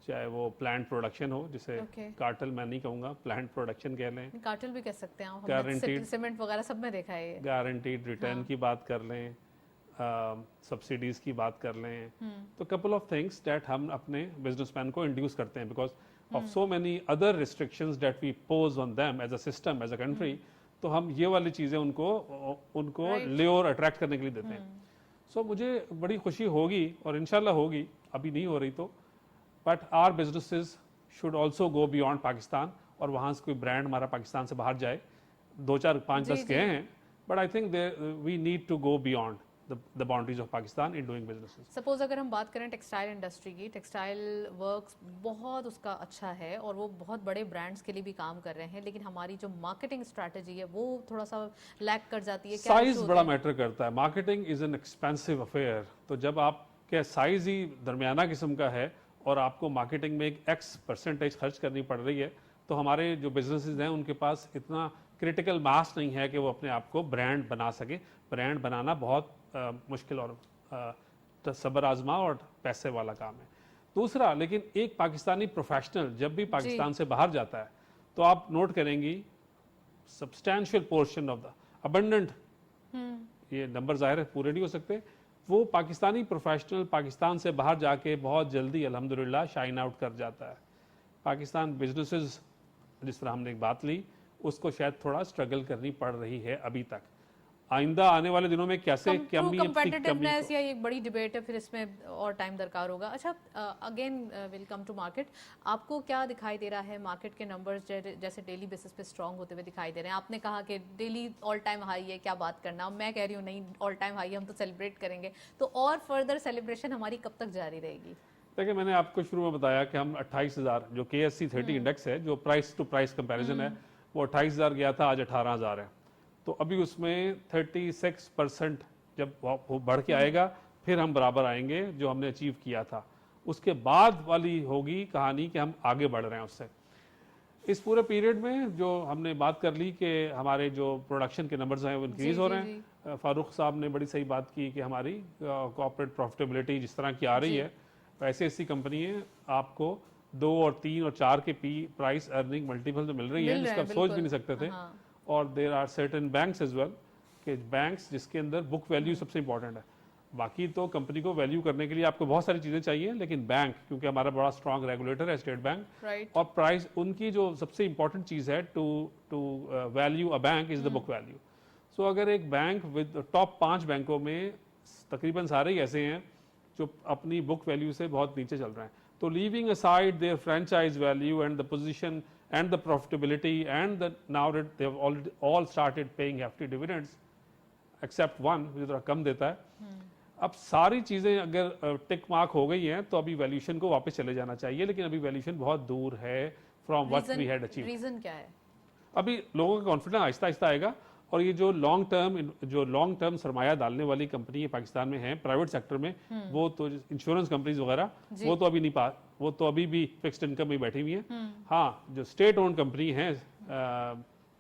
चाहे वो प्लांट प्रोडक्शन हो, जिसे कार्टल मैं नहीं कहूँगा, प्लांट प्रोडक्शन कह लें, कार्टल भी कह सकते हैं आप, हमने गारंटीड सीमेंट वगैरह सब में देखा है ये। गारंटीड रिटर्न की बात कर लें, सब्सिडीज की बात कर लें, तो कपल ऑफ थिंग्स दैट हम अपने बिजनेसमैन को इंड्यूस करते हैं because of so many other restrictions that we pose on them as a system, as a country. तो हम ये वाली चीज़ें उनको ले और अट्रैक्ट करने के लिए देते हैं। सो मुझे बड़ी खुशी होगी और इंशाल्लाह होगी, अभी नहीं हो रही तो, but are businesses should also go beyond Pakistan, और वहाँ से कोई ब्रांड हमारा पाकिस्तान से बाहर जाए। 2 4 5 10 गए हैं, but I think we need to go beyond the boundaries of Pakistan in doing businesses. Suppose अगर हम बात करें टेक्सटाइल इंडस्ट्री की, टेक्सटाइल वर्क्स बहुत उसका अच्छा है और वो बहुत बड़े ब्रांड्स के लिए भी काम कर रहे हैं, लेकिन हमारी जो मार्केटिंग स्ट्रैटेजी है वो थोड़ा सा लैक कर जाती है। साइज बड़ा मैटर करता है, marketing is an expensive affair. तो जब आपके साइज ही दरमियाना किस्म का है और आपको मार्केटिंग में एक X% खर्च करनी पड़ रही है, तो हमारे जो बिजनेसेस हैं उनके पास इतना क्रिटिकल मास नहीं है कि वो अपने आप को ब्रांड बना सके। ब्रांड बनाना बहुत मुश्किल और सब्र आजमा और पैसे वाला काम है। दूसरा, लेकिन एक पाकिस्तानी प्रोफेशनल जब भी पाकिस्तान से बाहर जाता है तो आप नोट करेंगी substantial portion of the abundant, ये नंबर जाहिर है पूरे नहीं हो सकते, वो पाकिस्तानी प्रोफेशनल पाकिस्तान से बाहर जाके बहुत जल्दी अल्हम्दुलिल्लाह शाइन आउट कर जाता है। पाकिस्तान बिजनेसेस, जिस तरह हमने एक बात ली, उसको शायद थोड़ा स्ट्रगल करनी पड़ रही है अभी तक। आइंदा आने वाले दिनों में कैसे कंपेटिटिवनेस या एक बड़ी डिबेट है, फिर इसमें और टाइम दरकार होगा। अच्छा, again will come to market. आपको क्या दिखाई दे रहा है मार्केट के नंबर्स जैसे डेली बेसिस पे स्ट्रांग होते हुए दिखाई दे रहे हैं? आपने कहा कि डेली ऑल टाइम हाई है, क्या बात करना, मैं कह रही हूँ नहीं, ऑल टाइम हाई है, हम तो सेलिब्रेट करेंगे। तो और फर्दर सेलिब्रेशन हमारी कब तक जारी रहेगी? देखिए, मैंने आपको शुरू में बताया कि हम 28,000 जो KSE 30 इंडेक्स है, जो प्राइस टू प्राइस कंपैरिजन है, वो 28,000 गया था, आज 18,000 है। तो अभी उसमें 36% जब वो बढ़ के आएगा फिर हम बराबर आएंगे जो हमने अचीव किया था। उसके बाद वाली होगी कहानी कि हम आगे बढ़ रहे हैं उससे। इस पूरे पीरियड में जो हमने बात कर ली कि हमारे जो प्रोडक्शन के नंबर्स हैं वो इंक्रीज हो रहे हैं। फारूक साहब ने बड़ी सही बात की कि हमारी कॉर्पोरेट प्रॉफिटेबिलिटी जिस तरह की आ रही है, ऐसी ऐसी कंपनी है आपको 2 और 3 और 4 के प्राइस अर्निंग मल्टीपल तो मिल रही है जिसका आप सोच भी नहीं सकते थे। और there are certain banks as well, कि बैंक्स जिसके अंदर बुक वैल्यू सबसे इंपॉर्टेंट है। बाकी तो कंपनी को वैल्यू करने के लिए आपको बहुत सारी चीज़ें चाहिए, लेकिन बैंक, क्योंकि हमारा बड़ा स्ट्रॉन्ग रेगुलेटर है स्टेट बैंक, और प्राइस उनकी जो सबसे इंपॉर्टेंट चीज़ है to value a bank is the book value. So अगर एक बैंक विद टॉप 5 बैंकों में तकरीबन सारे ही ऐसे हैं जो अपनी बुक वैल्यू से बहुत नीचे चल रहे हैं, तो leaving aside their franchise value and the position and the profitability and the now that they have all started paying hefty dividends except one जो थोड़ा कम देता है। अब सारी चीज़ें अगर टिक मार्क हो गई हैं तो अभी वैल्यूएशन को वापस चले जाना चाहिए, लेकिन अभी वैल्यूएशन बहुत दूर है from what we had achieved. Reason क्या है? अभी लोगों का कॉन्फिडेंस आहिस्ता आहिस्ता आएगा, और ये जो लॉन्ग टर्म सरमाया डालने वाली कंपनी पाकिस्तान में है प्राइवेट सेक्टर में, वो तो इंश्योरेंस कंपनीज वगैरह, वो तो अभी नहीं वो तो अभी भी फिक्स्ड इनकम में बैठी हुई है। हाँ, जो स्टेट ओन्ड कंपनी है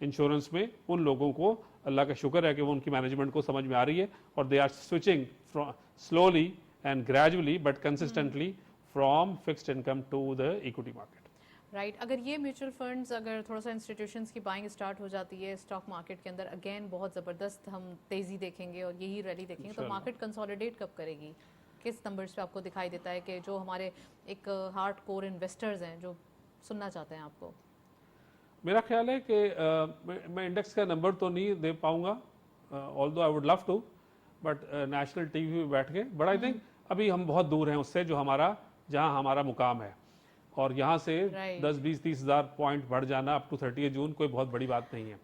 इंश्योरेंस में, उन लोगों को अल्लाह का शुक्र है कि वो उनकी मैनेजमेंट को समझ में आ रही है और they are switching slowly and gradually but consistently from fixed income to the equity market. Right, अगर ये म्यूचुअल फंड्स अगर थोड़ा सा इंस्टीट्यूशंस की बाइंग स्टार्ट हो जाती है स्टॉक मार्केट के अंदर, अगेन बहुत ज़बरदस्त हम तेज़ी देखेंगे और यही रैली देखेंगे, तो मार्केट कंसोलिडेट कब करेगी? किस नंबर्स पे आपको दिखाई देता है कि जो हमारे एक हार्ड कोर इन्वेस्टर्स हैं जो सुनना चाहते हैं आपको? मेरा ख्याल है कि मैं इंडेक्स का नंबर तो नहीं दे पाऊंगा, although I would love to, but national TV पे बैठ के, बट आई थिंक अभी हम बहुत दूर हैं उससे जो जहां हमारा मुकाम है, और यहाँ से 10, 20, 30 हज़ार पॉइंट बढ़ जाना अप टू 30 जून कोई बहुत बड़ी बात नहीं है।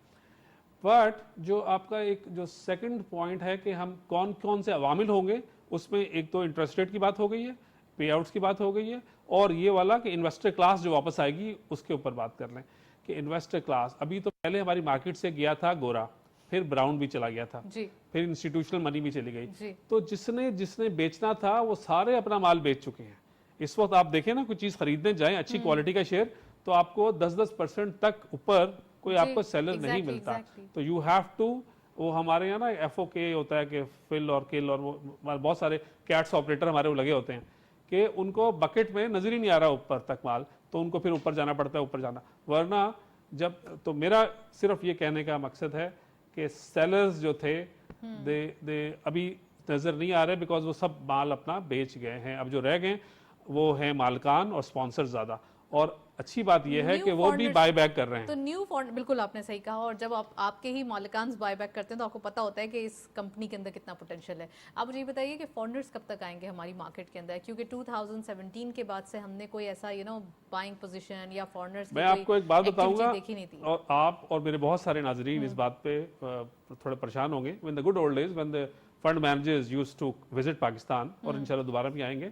बट जो आपका एक जो सेकंड पॉइंट है कि हम कौन कौन से अवामिल होंगे, उसमें एक तो इंटरेस्ट रेट की बात हो गई है, पे आउट्स की बात हो गई है, और ये वाला कि इन्वेस्टर क्लास जो वापस आएगी उसके ऊपर बात कर लें कि इन्वेस्टर क्लास अभी तो पहले हमारी मार्केट से गया था गोरा, फिर ब्राउन भी चला गया था, फिर इंस्टीट्यूशनल मनी भी चली गई, तो जिसने बेचना था वो सारे अपना माल बेच चुके हैं। इस वक्त आप देखें ना, कोई चीज खरीदने जाएं अच्छी क्वालिटी का शेयर, तो आपको 10% तक ऊपर कोई आपको सेलर नहीं मिलता। तो यू हैव टू, वो हमारे यहाँ ना FOK होता है कि फिल और किल, और वो बहुत सारे कैट्स ऑपरेटर हमारे वो लगे होते हैं कि उनको बकेट में नजर ही नहीं आ रहा ऊपर तक माल, तो उनको फिर ऊपर जाना पड़ता है, ऊपर जाना। वरना जब, तो मेरा सिर्फ ये कहने का मकसद है कि सेलर्स जो थे दे अभी नजर नहीं आ रहे, बिकॉज वो सब माल अपना बेच गए हैं। अब जो रह गए वो हैं मालकान और स्पॉन्सर ज्यादा। और अच्छी बात यह है कि वो भी बाय बैक कर रहे हैं। तो न्यू फॉन्ड, बिल्कुल आपने सही कहा, और जब आपके ही मालिकान बाय बैक करते हैं तो आपको पता होता है कि इस कंपनी के अंदर कितना पोटेंशियल है। आप मुझे बताइए कि फॉन्डर्स कब तक आएंगे हमारी मार्केट के अंदर, क्योंकि 2017 के बाद से हमने कोई ऐसा बाइंग पोजीशन या फॉन्डर्स, मैं आपको एक बात बताऊंगा, देखी नहीं थी। और आप और मेरे बहुत सारे नाजरीन इस बात पे थोड़े परेशान होंगे। When the good old days, when the fund managers used to visit Pakistan, और इंशाल्लाह दोबारा भी आएंगे,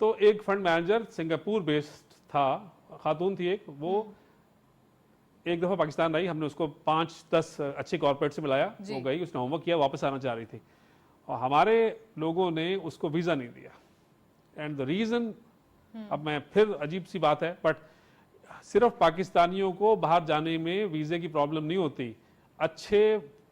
तो एक फंड मैनेजर सिंगापुर बेस्ड था, खातून थी एक, वो एक दफा पाकिस्तान आई, हमने उसको 5-10 अच्छे कॉर्पोरेट से मिलाया, वो गई, उसने होमवर्क किया, वापस आना चाह रही थी, और हमारे लोगों ने उसको वीजा नहीं दिया। एंड द रीजन, अब मैं फिर अजीब सी बात है, बट सिर्फ पाकिस्तानियों को बाहर जाने में वीजे की प्रॉब्लम नहीं होती, अच्छे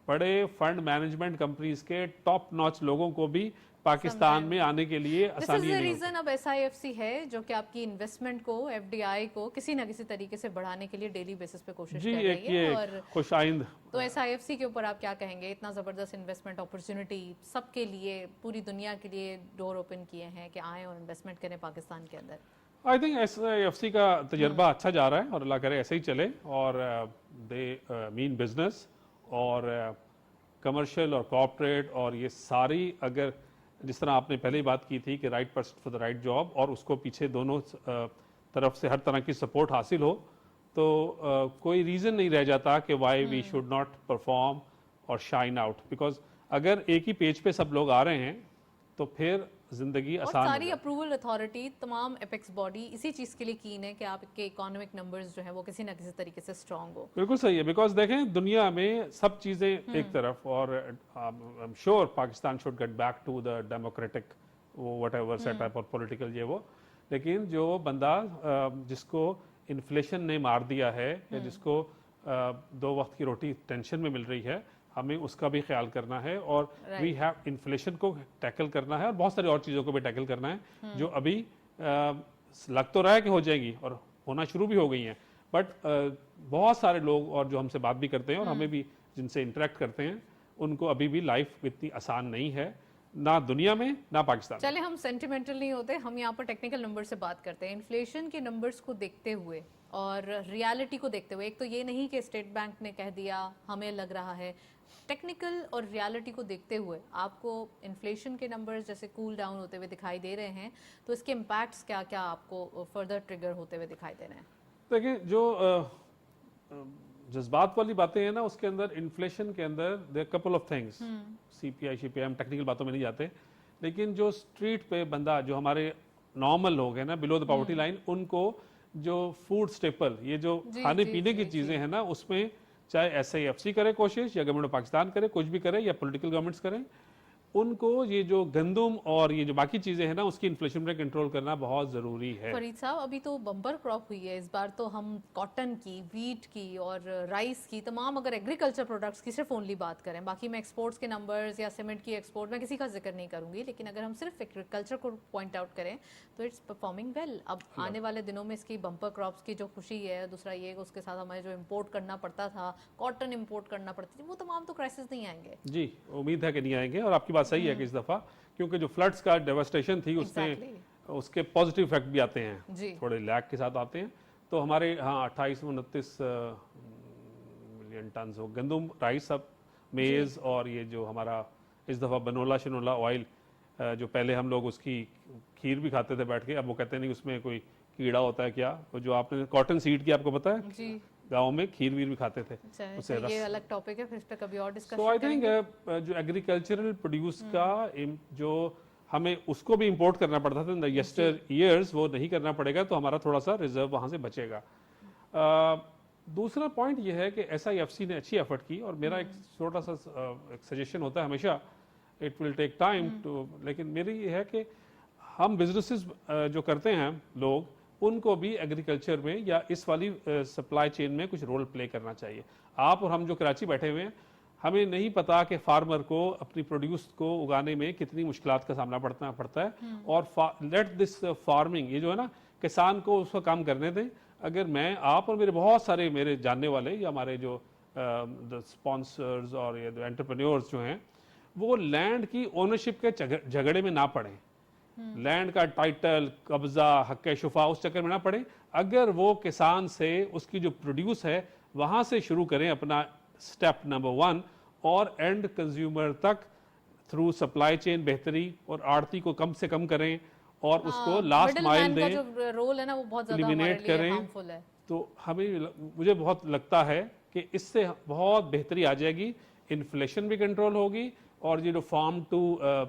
बड़े फंड मैनेजमेंट कंपनीज के टॉप नॉच लोगों को भी पाकिस्तान में आने के लिए आसानी नहीं होती। रीजन अब SIFC है जो कि आपकी इन्वेस्टमेंट को, FDI को किसी ना किसी तरीके से बढ़ाने के लिए डेली बेसिस पे कोशिश कर रही है। और खुशाइंद, तो SIFC के ऊपर आप क्या कहेंगे? इतना जबरदस्त इन्वेस्टमेंट अपॉर्चुनिटी सबके लिए, पूरी दुनिया के लिए डोर ओपन किए हैं कि आए और इन्वेस्टमेंट करें पाकिस्तान के अंदर। आई थिंक SIFC का तजर्बा अच्छा जा रहा है, और अल्लाह करे ऐसे ही चले, और दे मीन बिजनेस और कमर्शियल और कॉर्पोरेट, और ये सारी, अगर जिस तरह आपने पहले ही बात की थी कि right person for the right job, और उसको पीछे दोनों तरफ से हर तरह की सपोर्ट हासिल हो, तो कोई रीज़न नहीं रह जाता कि why we should not perform और शाइन आउट। बिकॉज अगर एक ही पेज पे सब लोग आ रहे हैं तो फिर जिंदगी आसान, सारी अप्रूवल अथॉरिटी, तमाम एपेक्स बॉडी इसी चीज के लिए कीन है कि आपके इकोनॉमिक नंबर्स जो है वो किसी ना किसी तरीके से स्ट्रांग हो। बिल्कुल सही है, बिकॉज देखें दुनिया में सब चीजें एक तरफ, और I am sure Pakistan should get back to the democratic whatever setup और पॉलिटिकल ये वो, लेकिन जो बंदा जिसको इन्फ्लेशन ने मार दिया है, या जिसको 2 वक्त की रोटी टेंशन में मिल रही है, हमें उसका भी ख्याल करना है, और वी हैव इन्फ्लेशन को टैकल करना है, और बहुत सारी और चीज़ों को भी टैकल करना है जो अभी लग तो रहा है कि हो जाएगी और होना शुरू भी हो गई हैं, बट बहुत सारे लोग और जो हमसे बात भी करते हैं और हमें भी जिनसे इंटरेक्ट करते हैं, उनको अभी भी लाइफ इतनी आसान नहीं है, ना दुनिया में ना पाकिस्तान। चले हम सेंटिमेंटल नहीं होते, हम यहाँ पर टेक्निकल नंबर से बात करते हैं। इन्फ्लेशन के नंबर्स को देखते हुए और रियलिटी को देखते हुए, एक तो ये नहीं कि स्टेट बैंक ने कह दिया हमें लग रहा है, टेक्निकल और रियलिटी को देखते हुए आपको इन्फ्लेशन के नंबर्स जैसे कूल डाउन होते हुए दिखाई दे रहे हैं, तो इसके इम्पैक्ट्स क्या क्या आपको फर्दर ट्रिगर होते हुए दिखाई दे रहे हैं? देखिए, जो जज्बात वाली बातें हैं ना, उसके अंदर इन्फ्लेशन के अंदर there couple of things, CPI CPI, हम टेक्निकल बातों में नहीं जाते, लेकिन जो स्ट्रीट पे बंदा, जो हमारे नॉर्मल लोग हैं ना, बिलो द पॉवर्टी लाइन, उनको जो फूड स्टेपल, ये जो खाने पीने की चीजें हैं ना, उसमें चाहे SIFC करे कोशिश, या गवर्नमेंट ऑफ पाकिस्तान करे, कुछ भी करे, या पॉलिटिकल गवर्नमेंट्स करें, उनको ये जो गंदम और ये जो बाकी चीजें हैं ना, उसकी इन्फ्लेशन में कंट्रोल करना बहुत जरूरी है। फरीद साहब, अभी तो बम्पर क्रॉप हुई है इस बार, तो हम कॉटन की, वीट की और राइस की, तमाम अगर एग्रीकल्चर प्रोडक्ट्स की सिर्फ ओनली बात करें, बाकी मैं एक्सपोर्ट्स के नंबर्स या सीमेंट की एक्सपोर्ट में किसी का जिक्र नहीं करूंगी, लेकिन अगर हम सिर्फ एग्रीकल्चर को पॉइंट आउट करें तो इट्स परफॉर्मिंग वेल। अब आने वाले दिनों में इसकी बम्पर क्रॉप्स की जो खुशी है, दूसरा ये उसके साथ हमें जो इम्पोर्ट करना पड़ता था, कॉटन इम्पोर्ट करना पड़ती थी, वो तमाम तो क्राइसिस नहीं आएंगे। जी, उम्मीद है कि नहीं आएंगे, और आपकी बात सही है कि इस दफा क्योंकि जो फ्लड्स का डेवास्टेशन थी उसमें उसके पॉजिटिव इफेक्ट भी आते हैं, थोड़े लैग के साथ आते हैं। तो हमारे 28-29 मिलियन टन हो गंदम, राइस, अब मेज, और ये जो हमारा इस दफ़ा बनोला शनोला ऑयल, जो पहले हम लोग उसकी खीर भी खाते थे बैठ के, अब वो कहते नहीं उसमें कोई कीड़ा होता है क्या, वो जो आपने कॉटन सीड की, आपको पता है जी, गाँव में खीर वीर भी खाते थे, उससे ये अलग टॉपिक है, फिर इस पे कभी और डिस्कस करेंगे। तो आई थिंक जो एग्रीकल्चरल प्रोड्यूस का जो हमें उसको भी इंपोर्ट करना पड़ता था इन द यस्टर ईयर्स, वो नहीं करना पड़ेगा, तो हमारा थोड़ा सा रिजर्व वहां से बचेगा। दूसरा पॉइंट ये है कि SIFC ने अच्छी एफर्ट की, और मेरा एक छोटा सा एक सजेशन होता है हमेशा, it will take time to, लेकिन मेरी ये है कि हम बिजनेसेस जो करते हैं लोग, उनको भी एग्रीकल्चर में या इस वाली सप्लाई चेन में कुछ रोल प्ले करना चाहिए। आप और हम जो कराची बैठे हुए हैं, हमें नहीं पता कि फार्मर को अपनी प्रोड्यूस को उगाने में कितनी मुश्किलात का सामना पड़ता है। और लेट दिस फार्मिंग, ये जो है ना, किसान को उसका काम करने दें। अगर मैं, आप और मेरे बहुत सारे मेरे जानने वाले या हमारे जो स्पॉन्सर्स और ये एंटरप्रेन्योर्स जो हैं, वो लैंड की ओनरशिप के झगड़े में ना पड़े, लैंड का टाइटल, कब्जा, हक शुफा, उस चक्कर में ना पड़े। अगर वो किसान से उसकी जो प्रोड्यूस है वहां से शुरू करें अपना स्टेप नंबर 1, और एंड कंज्यूमर तक थ्रू सप्लाई चेन बेहतरी और आड़ती को कम से कम करें और उसको लास्ट माइल दें, जो रोल है ना वो बहुत ज्यादा एलिमिनेट हमारे लिए करें। हार्मफुल है। तो मुझे बहुत लगता है कि इससे बहुत बेहतरी आ जाएगी, इन्फ्लेशन भी कंट्रोल होगी, और ये जो फार्म टू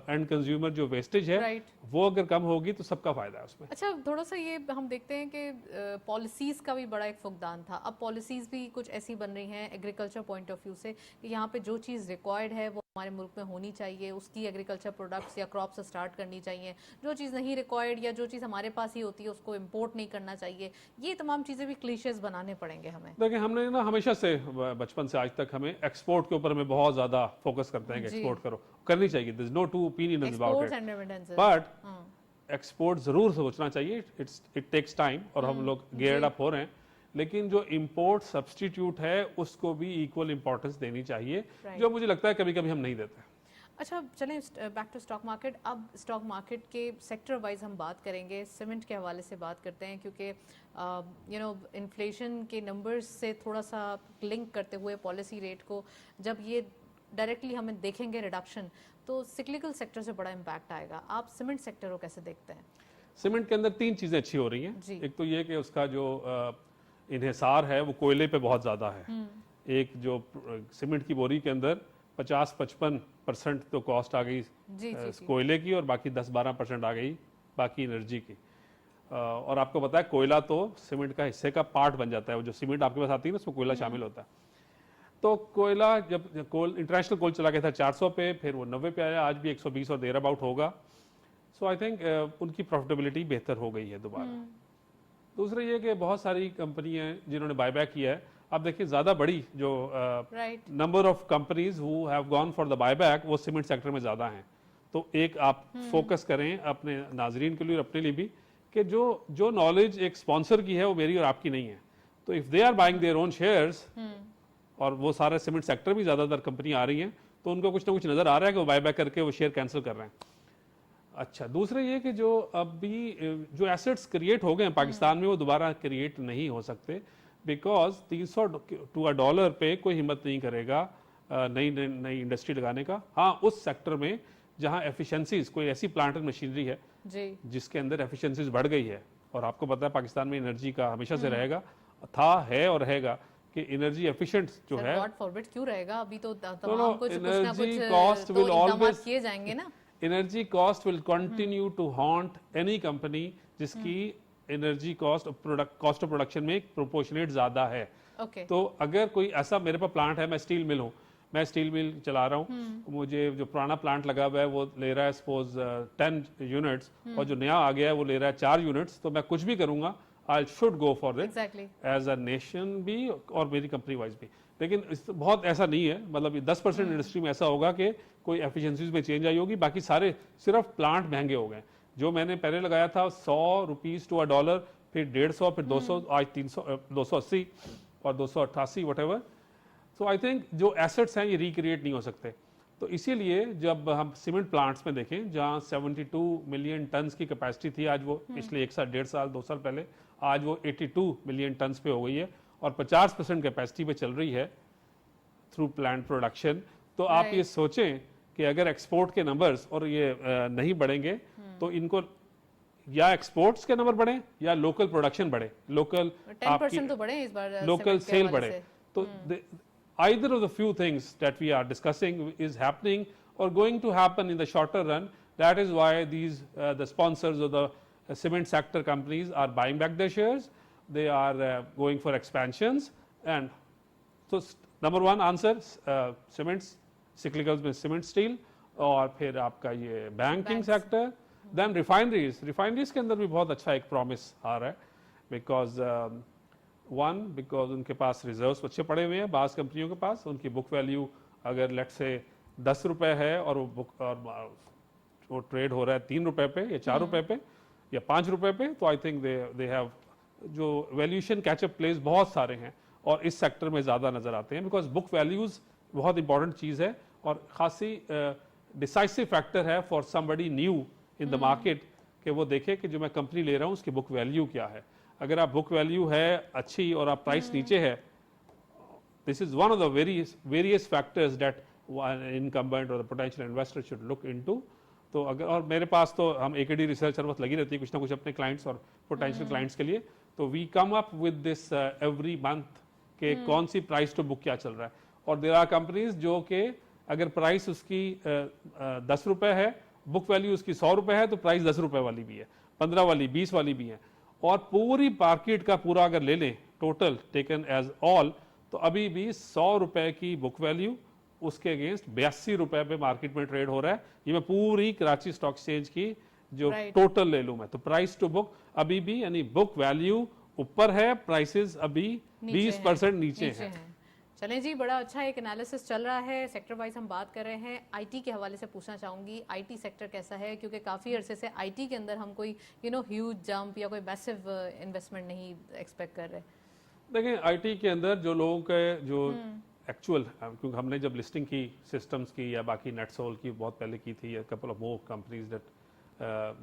एंड कंज्यूमर जो वेस्टेज है, राइट। वो अगर कम होगी तो सबका फायदा है उसमें। अच्छा, थोड़ा सा ये हम देखते हैं कि पॉलिसीज़ का भी बड़ा एक फुकदान था। अब पॉलिसीज़ भी कुछ ऐसी बन रही हैं एग्रीकल्चर पॉइंट ऑफ व्यू से कि यहाँ पे जो चीज़ रिक्वायर्ड है वो हमारे मुल्क में होनी चाहिए, उसकी एग्रीकल्चर प्रोडक्ट्स या क्रॉप्स स्टार्ट करनी चाहिए। जो चीज़ नहीं रिक्वायर्ड या जो चीज़ हमारे पास ही होती है उसको इम्पोर्ट नहीं करना चाहिए। ये तमाम चीज़ें भी क्लीशेस बनाने पड़ेंगे हमें। देखिए, हमने ना हमेशा से बचपन से आज तक हमें एक्सपोर्ट के ऊपर हमें बहुत ज्यादा फोकस करते हैं कि जी। एक्सपोर्ट करो, करनी चाहिए, there is no two opinion about exports it, and remittances. But export जरूर सोचना चाहिए, इट टेक्स टाइम, और हम लोग गेयर्ड अप हो रहे हैं। लेकिन जो इंपोर्ट सब्स्टिट्यूट है उसको भी इक्वल इंपॉर्टेंस देनी चाहिए, जो मुझे लगता है कभी कभी हम नहीं देते। अच्छा, चलें बैक टू स्टॉक मार्केट। अब स्टॉक मार्केट के सेक्टर वाइज हम बात करेंगे, सीमेंट के हवाले से बात करते हैं, क्योंकि इन्फ्लेशन के नंबर्स से थोड़ा सा लिंक करते हुए पॉलिसी रेट को, जब ये डायरेक्टली हमें देखेंगे रिडक्शन, तो सिक्लिकल सेक्टर से बड़ा इम्पैक्ट आएगा। आप सीमेंट सेक्टर को कैसे देखते हैं? सीमेंट के अंदर 3 चीजें अच्छी हो रही जी। हैं। एक तो ये कि उसका जो इन्हिसार है वो कोयले पे बहुत ज्यादा है। एक जो सीमेंट की बोरी के अंदर 50-55% तो कॉस्ट आ गई जी। कोयले की, और बाकी 10-12% आ गई बाकी एनर्जी की। और आपको पता है कोयला तो सीमेंट का हिस्से का पार्ट बन जाता है, वो जो सीमेंट आपके पास आती है ना उसमें कोयला शामिल होता है। तो कोयला जब इंटरनेशनल कोल चला गया था 400 पे, फिर वो 90 पे आया, आज भी 120 और देर अबाउट होगा। सो आई थिंक उनकी प्रॉफिटेबिलिटी बेहतर हो गई है दोबारा। दूसरा ये कि बहुत सारी कंपनी हैं जिन्होंने बायबैक किया है। आप देखिए, ज्यादा बड़ी जो number of companies who have gone for the buyback, वो सीमेंट सेक्टर में ज्यादा हैं। तो एक आप फोकस करें अपने नाजरीन के लिए और अपने लिए भी, कि जो नॉलेज एक स्पॉन्सर की है वो मेरी और आपकी नहीं है। तो if they are buying their own shares, और वो सारे सीमेंट सेक्टर भी ज्यादातर कंपनी आ रही हैं, तो उनको कुछ ना कुछ नजर आ रहा है कि वो बायबैक करके वो शेयर कैंसिल कर रहे हैं। अच्छा, दूसरा ये कि जो अभी जो एसेट्स क्रिएट हो गए हैं पाकिस्तान में, वो दोबारा क्रिएट नहीं हो सकते, बिकॉज 300 टू $1 पे कोई हिम्मत नहीं करेगा नई इंडस्ट्री लगाने का। हाँ, उस सेक्टर में जहाँ एफिशिएंसीज, कोई ऐसी प्लांट एंड मशीनरी है जी। जिसके अंदर एफिशिएंसीज बढ़ गई है, और आपको पता है पाकिस्तान में एनर्जी का हमेशा से रहेगा, था, है और रहेगा कि एनर्जी एफिशिएंट जो है, गॉड फॉरबिड क्यों रहेगा, अभी तो no, तमाम कुछ ना कुछ energy cost तो will इक़दामात always- किए जाएंगे ना। Energy cost will continue to haunt any company जिसकी एनर्जी कॉस्ट ऑफ प्रोडक्शन में प्रोपोर्शनेट ज्यादा है। ओके। तो अगर कोई ऐसा, मेरे पास प्लांट है, मैं स्टील मिल हूँ, मैं स्टील मिल चला रहा हूँ, मुझे जो पुराना प्लांट लगा हुआ है वो ले रहा है सपोज 10 यूनिट्स, और जो नया आ गया है वो ले रहा है 4 यूनिट्स, तो मैं कुछ भी करूंगा, I should go for it exactly. As a nation भी और मेरी कंपनी वाइज भी। लेकिन बहुत ऐसा नहीं है, मतलब 10% इंडस्ट्री में ऐसा होगा कि कोई एफिशिएंसीज में चेंज आई होगी, बाकी सारे सिर्फ प्लांट महंगे हो गए। जो मैंने पहले लगाया था 100 रुपीज टू $1, फिर 150, फिर 200, आज 300, 280 और 288 वट। सो आई थिंक जो एसेट्स हैं ये रिक्रिएट नहीं हो सकते। तो इसीलिए जब हम सीमेंट प्लांट्स में देखें, जहां 72 मिलियन टन्स की कैपेसिटी थी, आज वो पिछले 1 साल 2 साल पहले, आज वो 82 मिलियन टन्स पे हो गई है, और 50% कैपेसिटी पे चल रही है थ्रू प्लांट प्रोडक्शन। तो आप ये सोचें कि अगर एक्सपोर्ट के नंबर्स और ये नहीं बढ़ेंगे, तो इनको या एक्सपोर्ट्स के नंबर बढ़े या लोकल प्रोडक्शन बढ़े, लोकल 10% तो बढ़े इस बार, लोकल सीमेंट के सेल हवाले बढ़े। से। तो either of the few things that we are discussing is happening or going to happen in the shorter run. That is why these the sponsors of the cement sector companies are buying back their shares. They are going for expansions. And so number one answer, cements, cyclicals में cement, steel, और फिर आपका ये banking sector, then refineries के अंदर भी बहुत अच्छा एक प्रॉमिस आ रहा है, बिकॉज बिकॉज उनके पास रिजर्व्स अच्छे पड़े हुए हैं, बास कंपनियों के पास उनकी बुक वैल्यू अगर लेट से 10 रुपए है और वो ट्रेड हो रहा है 3 रुपए पे या 4 रुपए पे या 5 रुपए पे, तो आई थिंक दे हैव जो वैल्यूएशन कैचअप प्लेस बहुत सारे हैं और इस सेक्टर में ज़्यादा नजर आते हैं, बिकॉज बुक वैल्यूज बहुत इंपॉर्टेंट चीज़ है और खासी डिसाइसिव फैक्टर है for somebody new in the market कि वो देखे कि जो मैं कंपनी ले रहा हूँ उसकी बुक वैल्यू क्या है। अगर आप बुक वैल्यू है अच्छी और आप प्राइस नीचे है, this is one of the various factors that incumbent और potential investor should look into. तो अगर, और मेरे पास तो हम एकेडी रिसर्च हर वक्त लगी रहती है कुछ ना कुछ अपने क्लाइंट्स और पोटेंशियल क्लाइंट्स के लिए, तो we come up with this every month के कौन सी प्राइस टू बुक क्या चल रहा है। और देयर आर कंपनीज जो कि अगर प्राइस उसकी 10 रुपए है, बुक वैल्यू उसकी 100 रुपए है, तो प्राइस 10 रुपए वाली भी है, 15 वाली, 20 वाली भी है। और पूरी मार्केट का पूरा अगर ले लें टोटल टेकन एज ऑल, तो अभी भी 100 रुपए की बुक वैल्यू उसके अगेंस्ट 82 रुपए पे मार्केट में ट्रेड हो रहा है। ये मैं पूरी कराची स्टॉक एक्सचेंज की जो टोटल ले लूं मैं, तो प्राइस टू बुक अभी भी यानी बुक वैल्यू ऊपर है, प्राइसेस अभी 20% नीचे हैं। चलें जी, बड़ा अच्छा एक एनालिसिस चल रहा है। सेक्टर वाइज हम बात कर रहे हैं। आईटी के हवाले से पूछना चाहूंगी, आईटी सेक्टर कैसा है, क्योंकि काफ़ी अरसे से आईटी के अंदर हम कोई ह्यूज जंप या कोई मैसिव इन्वेस्टमेंट नहीं एक्सपेक्ट कर रहे। देखिए आईटी के अंदर जो लोगों के जो एक्चुअल, क्योंकि हमने जब लिस्टिंग की सिस्टम्स की या बाकी नेटसोल की बहुत पहले की थी, couple of more companies that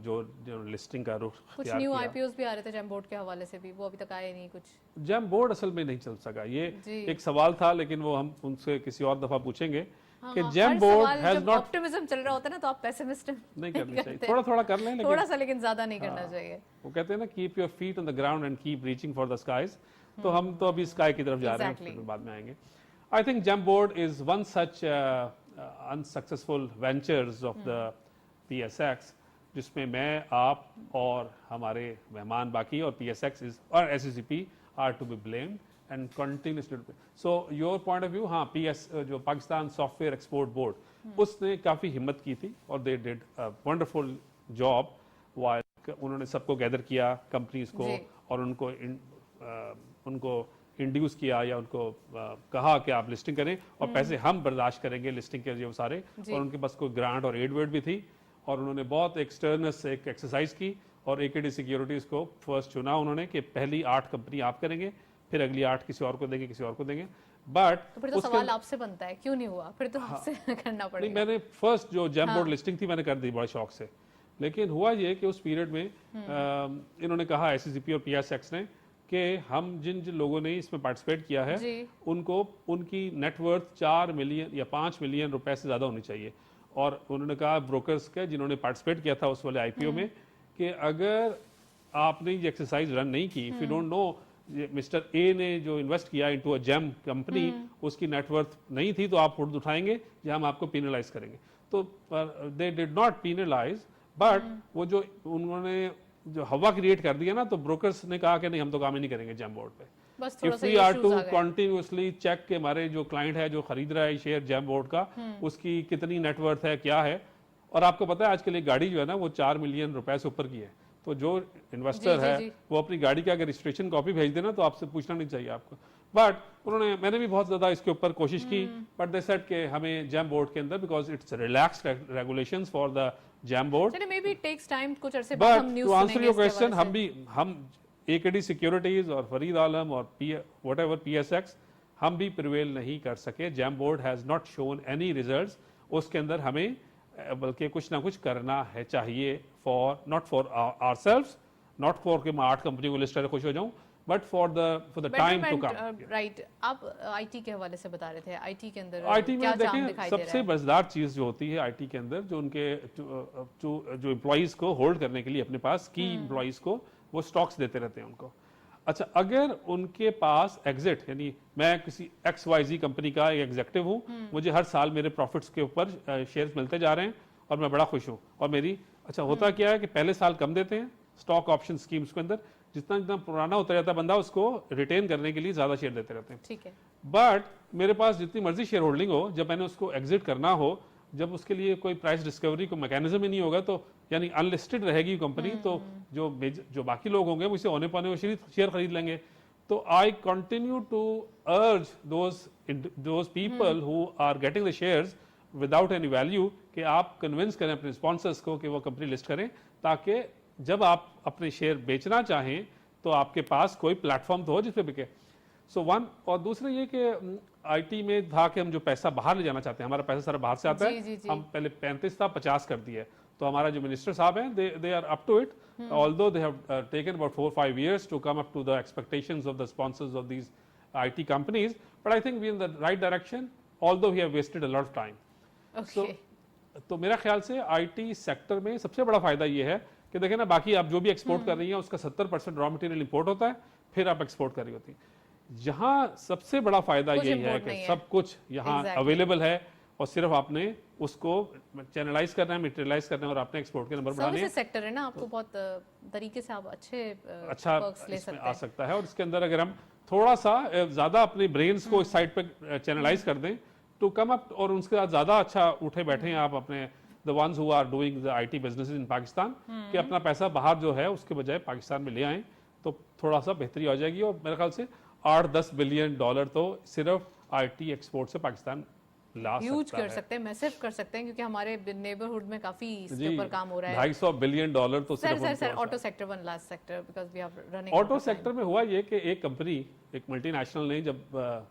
जो लिस्टिंग का रुख कुछ न्यू आईपीओस भी आ रहे थे जेम बोर्ड के हवाले से भी, वो अभी तक आए नहीं कुछ। जेम बोर्ड असल में नहीं चल सका, ये एक सवाल था, लेकिन वो हम उनसे किसी और दफा पूछेंगे कि GEM board has not, optimism चल रहा होता है ना, तो आप पेसिमिस्ट नहीं करनी चाहिए, थोड़ा थोड़ा कर लें, थोड़ा सा, लेकिन ज्यादा नहीं करना चाहिए। वो कहते हैं ना keep your feet on the ground and keep reaching for the skies, तो हम तो अभी स्काई की तरफ जा रहे हैं, फिर बाद में आएंगे। I think Gem Board is one such unsuccessful ventures of the PSX, जिसमें मैं, आप और हमारे मेहमान बाकी और PSX is और SCCP are to be blamed and continuously. So your point of view, हाँ, जो पाकिस्तान सॉफ्टवेयर एक्सपोर्ट बोर्ड, उसने काफ़ी हिम्मत की थी और they did a wonderful job while उन्होंने सबको गैदर किया कंपनीज को और उनको इंड्यूस किया या उनको कहा कि आप लिस्टिंग करें और पैसे हम बर्दाश्त करेंगे लिस्टिंग के लिए सारे, और उनके पास कोई ग्रांट और एड वेड भी थी, और उन्होंने बहुत एक्सटर्नस एक एक्सरसाइज की और एकेडी सिक्योरिटीज को फर्स्ट चुना उन्होंने कि पहली 8 कंपनी आप करेंगे, फिर अगली 8 किसी और को देंगे, किसी और को देंगे। बट तो फिर तो सवाल आपसे बनता है क्यों नहीं हुआ, फिर तो आपसे करना पड़ेगा। मैंने फर्स्ट जो जेम बोर्ड लिस्टिंग थी मैंने कर दी बड़े शौक से, लेकिन हुआ ये कि उस पीरियड में इन्होंने कहा SCCP और PSX ने कि हम जिन जिन लोगों ने इसमें पार्टिसिपेट किया है उनको उनकी नेटवर्थ 4 मिलियन या 5 मिलियन रुपए से ज़्यादा होनी चाहिए। और उन्होंने कहा ब्रोकर्स के जिन्होंने पार्टिसिपेट किया था उस वाले IPO में कि अगर आपने ये एक्सरसाइज रन नहीं की, if you don't know mister A ने जो इन्वेस्ट किया इनटू अ जेम कंपनी, उसकी नेटवर्थ नहीं थी, तो आप खुद उठाएंगे या हम आपको पेनलाइज करेंगे। तो they did not penalise, but वो जो उन्होंने जो हवा क्रिएट कर दिया ना, तो ब्रोकर्स ने कहा कि नहीं हम तो काम ही नहीं करेंगे जेम बोर्ड पे। If we are to continuously check के हमारे जो क्लाइंट है जो खरीद रहा है शेयर जेम बोर्ड का, उसकी कितनी नेटवर्थ है, क्या है। और आपको पता है आजकल एक गाड़ी जो है ना वो 4 मिलियन रुपए से ऊपर की है, तो जो इन्वेस्टर है वो अपनी गाड़ी का अगर रजिस्ट्रेशन कॉपी भेज देना तो आपसे पूछना नहीं चाहिए आपको। बट मैंने भी बहुत ज्यादा इसके ऊपर कोशिश की, बट दे सेड कि हमें जेम बोर्ड के अंदर because it's relaxed regulations for the GEM board, चलिए मे बी टेक्स टाइम, कुछ अरसे बाद हम न्यूज़ सुनेंगे। टू आंसर योर क्वेश्चन, हम एकेडी सिक्योरिटीज और फरीद आलम और व्हाटएवर PSX हम भी प्रिवेल नहीं कर सके। GEM board has not shown any results, उसके अंदर हमें बल्कि कुछ ना कुछ करना है चाहिए for not for ourselves, not for कि मैं 8 कंपनी को लिस्ट करके खुश हो जाऊं, but for the time to come. Right, आप आईटी के हवाले से बता रहे थे, आईटी के अंदर आईटी में देखें सबसे मजेदार चीज जो होती है आईटी के अंदर, जो उनके जो एम्प्लॉइज को होल्ड करने के लिए अपने पास की एम्प्लॉइज को वो स्टॉक्स देते रहते हैं उनको। अच्छा, अगर उनके पास एग्जिट, यानी मैं किसी XYZ कंपनी का एग्जीक्यूटिव हूं, मुझे हर साल मेरे प्रॉफिट्स के ऊपर शेयर्स मिलते जा रहे हैं और मैं बड़ा खुश हूं, और मेरी अच्छा होता क्या है कि पहले साल कम देते हैं स्टॉक ऑप्शन स्कीम्स के अंदर, जितना जितना पुराना होता जाता है बंदा उसको रिटेन करने के लिए ज्यादा शेयर देते रहते हैं। ठीक है, बट मेरे पास जितनी मर्जी शेयर होल्डिंग हो, जब मैंने उसको एग्जिट करना हो जब उसके लिए कोई प्राइस डिस्कवरी को मैकेनिज्म ही नहीं होगा, तो यानी अनलिस्टेड रहेगी कंपनी, तो जो बाकी लोग होंगे वो इसे औने पौने शेयर खरीद लेंगे। तो I continue to urge those people who are getting the shares without any value कि आप कन्विंस करें अपने स्पॉन्सर्स को कि वो कंपनी लिस्ट करें, ताकि जब आप अपने शेयर बेचना चाहें तो आपके पास कोई प्लेटफॉर्म तो हो जिस पे बिके। सो वन, और दूसरा ये कि आईटी में था कि हम जो पैसा बाहर ले जाना चाहते हैं, हमारा पैसा सारा बाहर से आता है, हम पहले 35 था 50 कर दिए, तो हमारा जो मिनिस्टर साहब हैं they are up to it, although they have taken about 4-5 years to come up to the expectations of the sponsors of these IT companies, but I think we are in the right direction, although we have wasted a lot of time. Okay. तो मेरा ख्याल से IT sector में सबसे बड़ा फायदा ये है कि देखें ना, बाकी आप जो भी एक्सपोर्ट कर रही हैं उसका 70% रॉ मटेरियल इंपोर्ट होता है, फिर आप एक्सपोर्ट कर रही होती हैं। जहां सबसे बड़ा फायदा यही है कि सब कुछ यहाँ अवेलेबल है और सिर्फ आपने उसको चैनलाइज करना है, मटेरियलाइज करना है और आपने एक्सपोर्ट के नंबर बढ़ाने हैं। सर्विस सेक्टर है ना, आपको बहुत तरीके से आप अच्छा ले इसमें आ सकता है। और इसके अंदर अगर हम थोड़ा सा ज्यादा अपने ब्रेन्स को इस साइड पे चैनलाइज कर दें टू कम अप, और उसके साथ ज्यादा अच्छा उठे बैठे हैं आप अपने the ones who are doing the IT businesses in Pakistan, कि अपना पैसा बाहर जो है उसके बजाय पाकिस्तान में ले आएं, तो थोड़ा सा बेहतरी हो जाएगी। और मेरे ख्याल से $8-10 बिलियन तो सिर्फ आईटी एक्सपोर्ट से पाकिस्तान ला यूज कर सकते हैं, मैसिव कर सकते हैं, क्योंकि हमारे नेबरहुड में काफी इसके ऊपर काम हो रहा है। $250 बिलियन तो sir auto sector, one last sector, because we are running auto sector में हुआ ये कि एक कंपनी, एक मल्टीनेशनल ने जब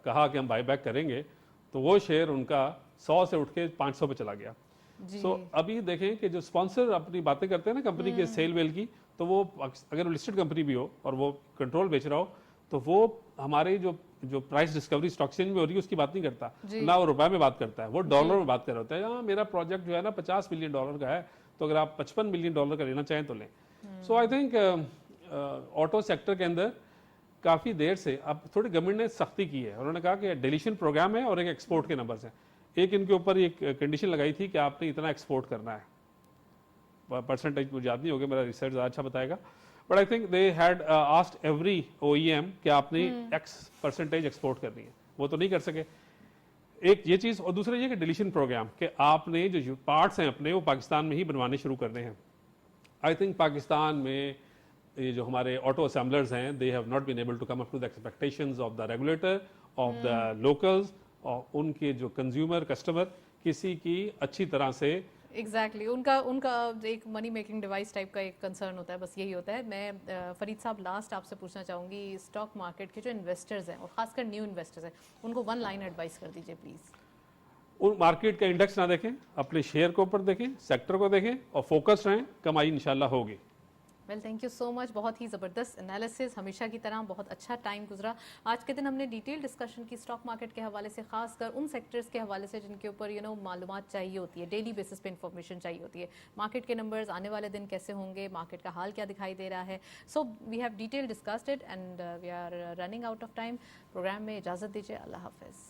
कहा कि हम बायबैक करेंगे, तो वो शेयर उनका 100 से उठ के 500 पे चला गया। सो अभी देखें कि जो स्पॉन्सर अपनी बातें करते हैं ना कंपनी के सेल वेल की, तो वो अगर लिस्टेड कंपनी भी हो और वो कंट्रोल बेच रहा हो, तो वो हमारे जो प्राइस डिस्कवरी स्टॉक एक्सचेंज में हो रही है उसकी बात नहीं करता ना, वो रुपए में बात करता है, वो डॉलर में बात कर रहा होता है। हाँ, मेरा प्रोजेक्ट जो है ना $50 मिलियन का है, तो अगर आप $55 मिलियन का लेना चाहें तो लें। सो आई थिंक ऑटो सेक्टर के अंदर काफी देर से अब थोड़ी गवर्नमेंट ने सख्ती की है। उन्होंने कहा कि डिलीशन प्रोग्राम है और एक एक्सपोर्ट के नंबर्स हैं। एक इनके ऊपर एक कंडीशन लगाई थी कि आपने इतना एक्सपोर्ट करना है, परसेंटेज मुझे याद नहीं होगा, मेरा रिसर्च अच्छा बताएगा, but I think they had asked every OEM कि आपने X% एक्सपोर्ट करनी है, वो तो नहीं कर सके। एक ये चीज, और दूसरा ये कि डिलीशन प्रोग्राम कि आपने जो पार्ट्स हैं अपने वो पाकिस्तान में ही बनवाने शुरू करने हैं। आई थिंक पाकिस्तान में ये जो हमारे ऑटो असेंबलर्स हैं, they have not been able to come up to the expectations of the regulator, of the locals, और उनके जो कंज्यूमर कस्टमर किसी की अच्छी तरह से एग्जैक्टली उनका एक मनी मेकिंग डिवाइस टाइप का एक कंसर्न होता है, बस यही होता है। मैं फरीद साहब लास्ट आपसे पूछना चाहूँगी, स्टॉक मार्केट के जो इन्वेस्टर्स हैं और खासकर न्यू इन्वेस्टर्स हैं, उनको 1 लाइन एडवाइस कर दीजिए प्लीज़। उन मार्केट का इंडेक्स ना देखें, अपने शेयर के ऊपर देखें, सेक्टर को देखें और फोकस रहें, कमाई इंशाल्लाह होगी। Well thank you so much, बहुत ही ज़बरदस्त एनालिसिस, हमेशा की तरह बहुत अच्छा टाइम गुजरा। आज के दिन हमने डिटेल डिस्कशन की स्टॉक मार्केट के हवाले से, खासकर उन सेक्टर्स के हवाले से जिनके ऊपर मालूमात चाहिए होती है, डेली बेसिस पे इंफॉर्मेशन चाहिए होती है, मार्केट के नंबर्स आने वाले दिन कैसे होंगे, मार्केट का हाल क्या दिखाई दे रहा है। So we have detail discussed it and we are running out of time. Programme में इजाज़त दीजिए, अल्लाह हाफिज़।